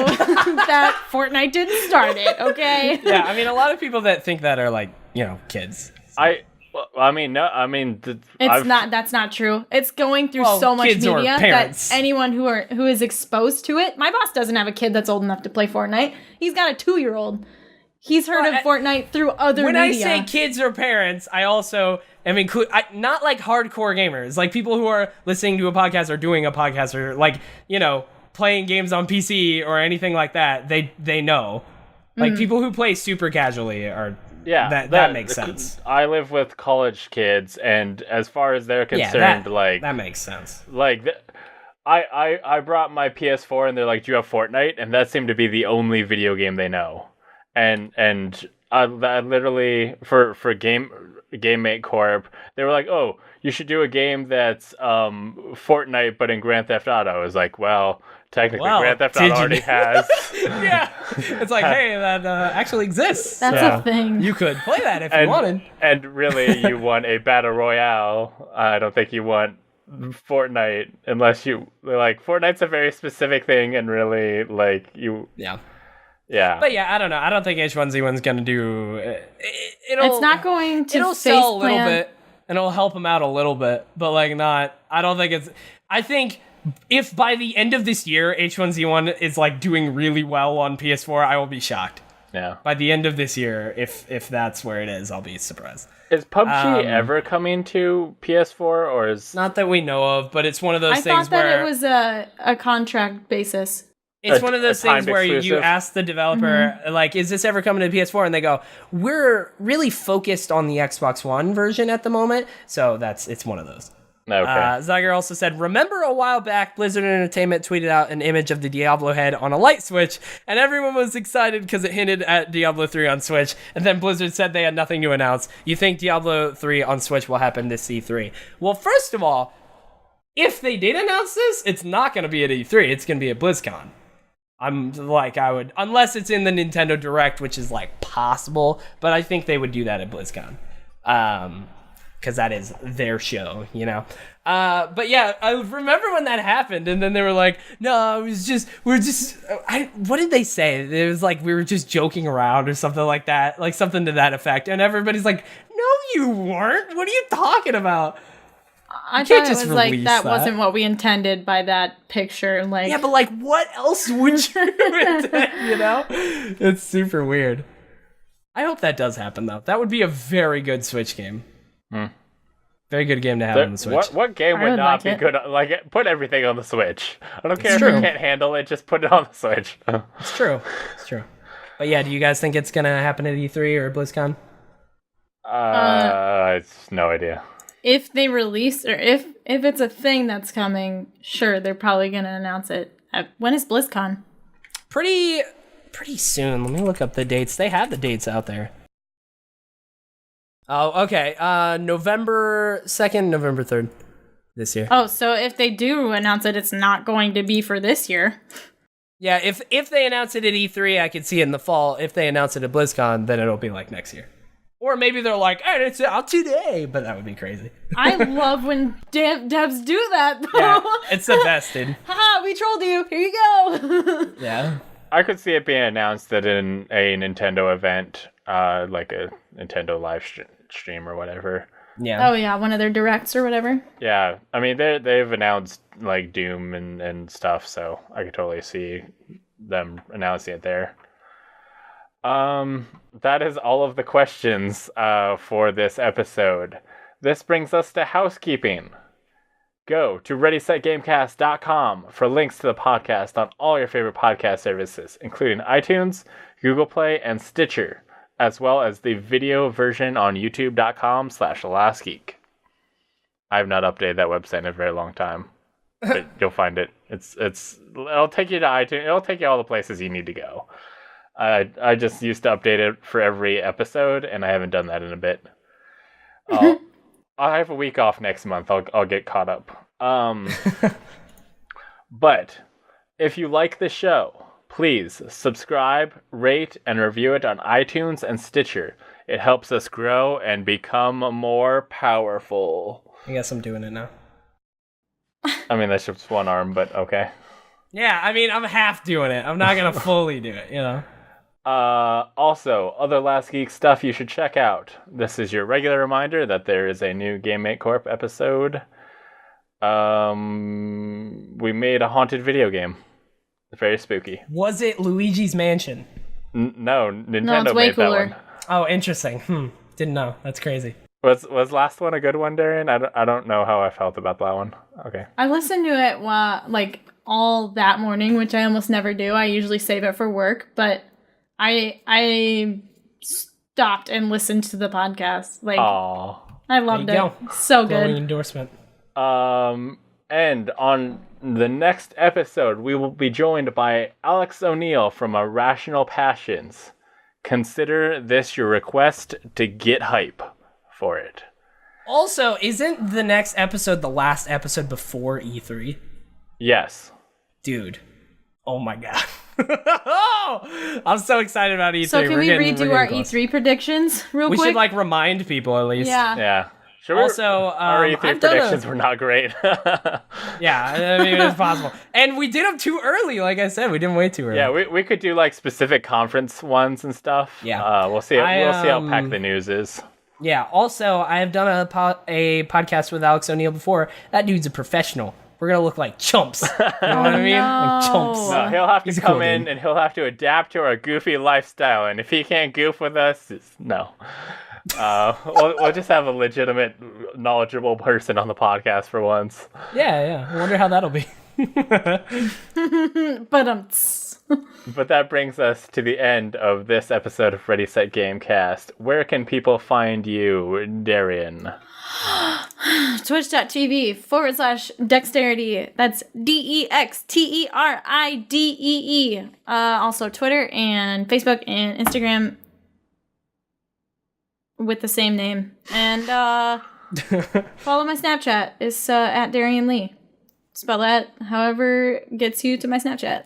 that Fortnite didn't start it, okay?
Yeah, I mean, a lot of people that think that are like, kids. So.
That's not true. It's going through so much media that anyone who is exposed to it. My boss doesn't have a kid that's old enough to play Fortnite. He's got a 2-year-old. He's heard of Fortnite through other media.
When I say kids or parents, I also I mean, not like hardcore gamers, like people who are listening to a podcast or doing a podcast or like, playing games on PC or anything like that. They know. Like people who play super casually are. Yeah, that makes sense.
I live with college kids, and as far as they're concerned,
that makes sense.
I brought my PS4, and they're like, "Do you have Fortnite?" And that seemed to be the only video game they know. And I literally for GameMate Corp, they were like, "Oh, you should do a game that's Fortnite but in Grand Theft Auto." I was like, "Well, technically, Grand Theft Auto already has."
Yeah, it's like, hey, that actually exists.
That's a thing.
You could play that if you wanted.
And really, you want a battle royale. I don't think you want Fortnite unless you like. Fortnite's a very specific thing, and really, like you. Yeah.
But yeah, I don't know. I don't think H1Z1's gonna do.
It's not going to.
It'll sell a little bit, and it'll help them out a little bit, but like not. I don't think it's. I think if by the end of this year H1Z1 is like doing really well on PS4, I will be shocked.
Yeah.
By the end of this year, if that's where it is, I'll be surprised.
Is PUBG ever coming to PS4 or is
not that we know of, but it's one of those things
thought that
where
it was a contract basis.
It's one of those things where you ask the developer, like, is this ever coming to PS4? And they go, we're really focused on the Xbox One version at the moment. So it's one of those.
Okay.
Zyger also said, remember a while back, Blizzard Entertainment tweeted out an image of the Diablo head on a light switch, and everyone was excited because it hinted at Diablo 3 on Switch, and then Blizzard said they had nothing to announce. You think Diablo 3 on Switch will happen this E3? Well, first of all, if they did announce this, it's not going to be at E3, it's going to be at BlizzCon. Unless it's in the Nintendo Direct, which is like possible, but I think they would do that at BlizzCon. Because that is their show, But yeah, I remember when that happened, and then they were like, no, what did they say? It was like, we were just joking around or something like that, like something to that effect. And everybody's like, no, you weren't. What are you talking about?
I thought it was like, that wasn't what we intended by that picture. Like,
yeah, but like, what else would you intend, It's super weird. I hope that does happen, though. That would be a very good Switch game. Very good game to have on the Switch.
What game would not be good? Like, put everything on the Switch. I don't care if you can't handle it, just put it on the Switch.
It's true. But yeah, do you guys think it's going to happen at E3 or BlizzCon?
It's no idea.
If they release, or if it's a thing that's coming, sure, they're probably going to announce it. When is BlizzCon?
Pretty soon. Let me look up the dates. They have the dates out there. Oh, okay. November 2nd, November 3rd this year.
Oh, so if they do announce it, it's not going to be for this year.
Yeah, if they announce it at E3, I could see it in the fall. If they announce it at BlizzCon, then it'll be like next year. Or maybe they're like, hey, it's out today, but that would be crazy.
I love when devs do that, though.
Yeah, it's the best, dude.
Haha, we trolled you. Here you go.
Yeah.
I could see it being announced that in a Nintendo event, like a Nintendo live stream or whatever.
Yeah.
Oh, yeah, one of their directs or whatever.
Yeah, I mean, they've announced, like, Doom and stuff, so I could totally see them announcing it there. That is all of the questions for this episode. This brings us to housekeeping. Go to ReadySetGamecast.com for links to the podcast on all your favorite podcast services, including iTunes, Google Play, and Stitcher, as well as the video version on youtube.com/LastGeek. I have not updated that website in a very long time, but you'll find it. It'll take you to iTunes. It'll take you all the places you need to go. I just used to update it for every episode, and I haven't done that in a bit. I have a week off next month. I'll get caught up. But if you like the show, please subscribe, rate, and review it on iTunes and Stitcher. It helps us grow and become more powerful.
I guess I'm doing it now.
I mean, that's just one arm, but okay.
Yeah, I mean, I'm half doing it. I'm not going to fully do it,
Also, other Last Geek stuff you should check out. This is your regular reminder that there is a new GameMate Corp episode. We made a haunted video game. Very spooky.
Was it Luigi's Mansion?
No, Nintendo made that one.
Oh, interesting. Didn't know. That's crazy.
Was last one a good one, Darrian? I don't know how I felt about that one. Okay.
I listened to it all that morning, which I almost never do. I usually save it for work, but I stopped and listened to the podcast.
Aww.
I loved it.
Go.
So good.
Glowing endorsement.
And on the next episode, we will be joined by Alex O'Neill from Irrational Passions. Consider this your request to get hype for it.
Also, isn't the next episode the last episode before E3?
Yes.
Dude. Oh my god. I'm so excited about E3.
So can we redo our
close.
E3 predictions real quick?
We should remind people at least.
Yeah.
Sure.
Also,
our E3
I've done
predictions were not great.
Yeah, I mean, it's possible. And we did them too early, like I said. We didn't wait too early.
Yeah, we could do specific conference ones and stuff.
Yeah.
We'll see. We'll see how packed the news is.
Yeah. Also, I have done a podcast with Alex O'Neill before. That dude's a professional. We're gonna look like chumps. You know what I mean? Like chumps.
No, he'll have to
He's a
come
cool
in
dude.
and he'll have to adapt to our goofy lifestyle. And if he can't goof with us, no. We'll just have a legitimate, knowledgeable person on the podcast for once.
Yeah. I wonder how that'll be.
But
But that brings us to the end of this episode of Ready, Set, Gamecast. Where can people find you, Darrian?
Twitch.tv/dexterity. That's DEXTERIDEE. Also Twitter and Facebook and Instagram with the same name. And follow my Snapchat. It's at Darrian Lee. Spell that however gets you to my Snapchat.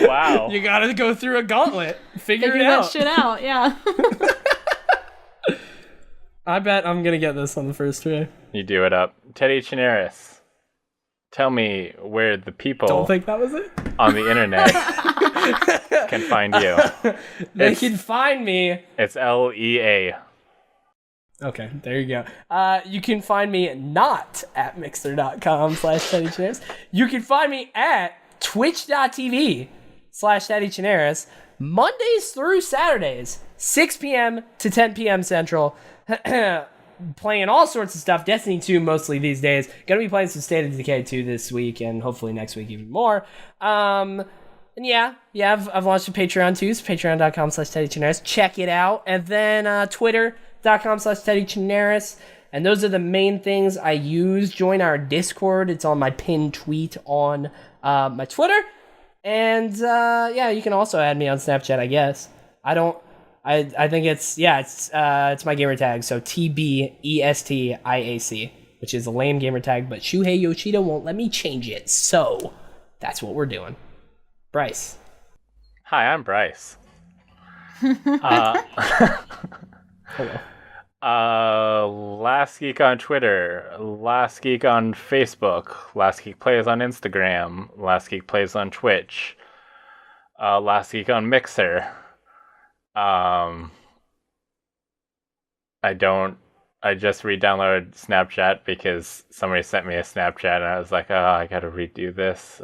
Wow.
You gotta go through a gauntlet. Figure it
that
out.
shit out, yeah.
I bet I'm gonna get this on the first try.
You do it up. Teddy Chinaris, tell me where the people
Don't think that was it?
on the internet can find you.
They can find me.
It's LEA.
Okay, there you go. You can find me not at mixer.com/Teddy Chinaris. You can find me at twitch.tv/Teddy Chinaris Mondays through Saturdays, 6 p.m. to 10 p.m. Central. Playing all sorts of stuff. Destiny 2 mostly these days. Gonna be playing some State of Decay 2 this week and hopefully next week even more. And I've launched a Patreon too. It's patreon.com/Teddy Chinaris. Check it out. And then Twitter.com/Teddy Chinaris. And those are the main things I use. Join our Discord. It's on my pinned tweet on my Twitter. And you can also add me on Snapchat, I guess. I think it's my gamer tag, so TBESTIAC, which is a lame gamer tag, but Shuhei Yoshida won't let me change it, so that's what we're doing. Bryce.
Hi, I'm Bryce.
Hello.
Last Geek on Twitter, Last Geek on Facebook, Last Geek Plays on Instagram, Last Geek Plays on Twitch, Last Geek on Mixer. I just re-downloaded Snapchat because somebody sent me a Snapchat and I was like, oh, I gotta redo this.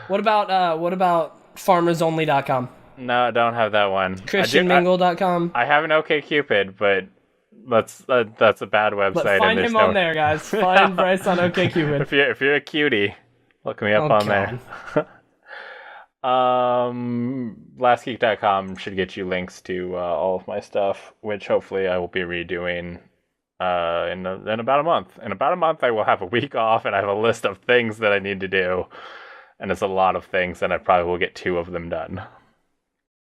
What about farmersonly.com?
No, I don't have that one.
Christianmingle.com?
I have an OkCupid, but that's a bad website.
Find
and
him on there, guys. Find Bryce on OkCupid.
If you're a cutie, look me up on there. Lastgeek.com should get you links to all of my stuff, which hopefully I will be redoing in about a month. In about a month, I will have a week off, and I have a list of things that I need to do, and it's a lot of things, and I probably will get 2 of them done.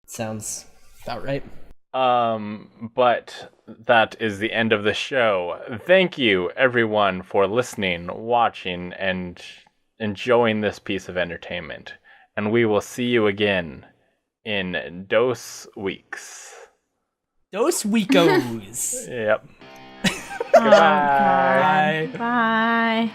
Sounds about right.
But that is the end of the show. Thank you, everyone, for listening, watching, and enjoying this piece of entertainment. And we will see you again in Dos Weeks.
Dos Weekos.
Yep.
Oh,
Goodbye.
God. Bye.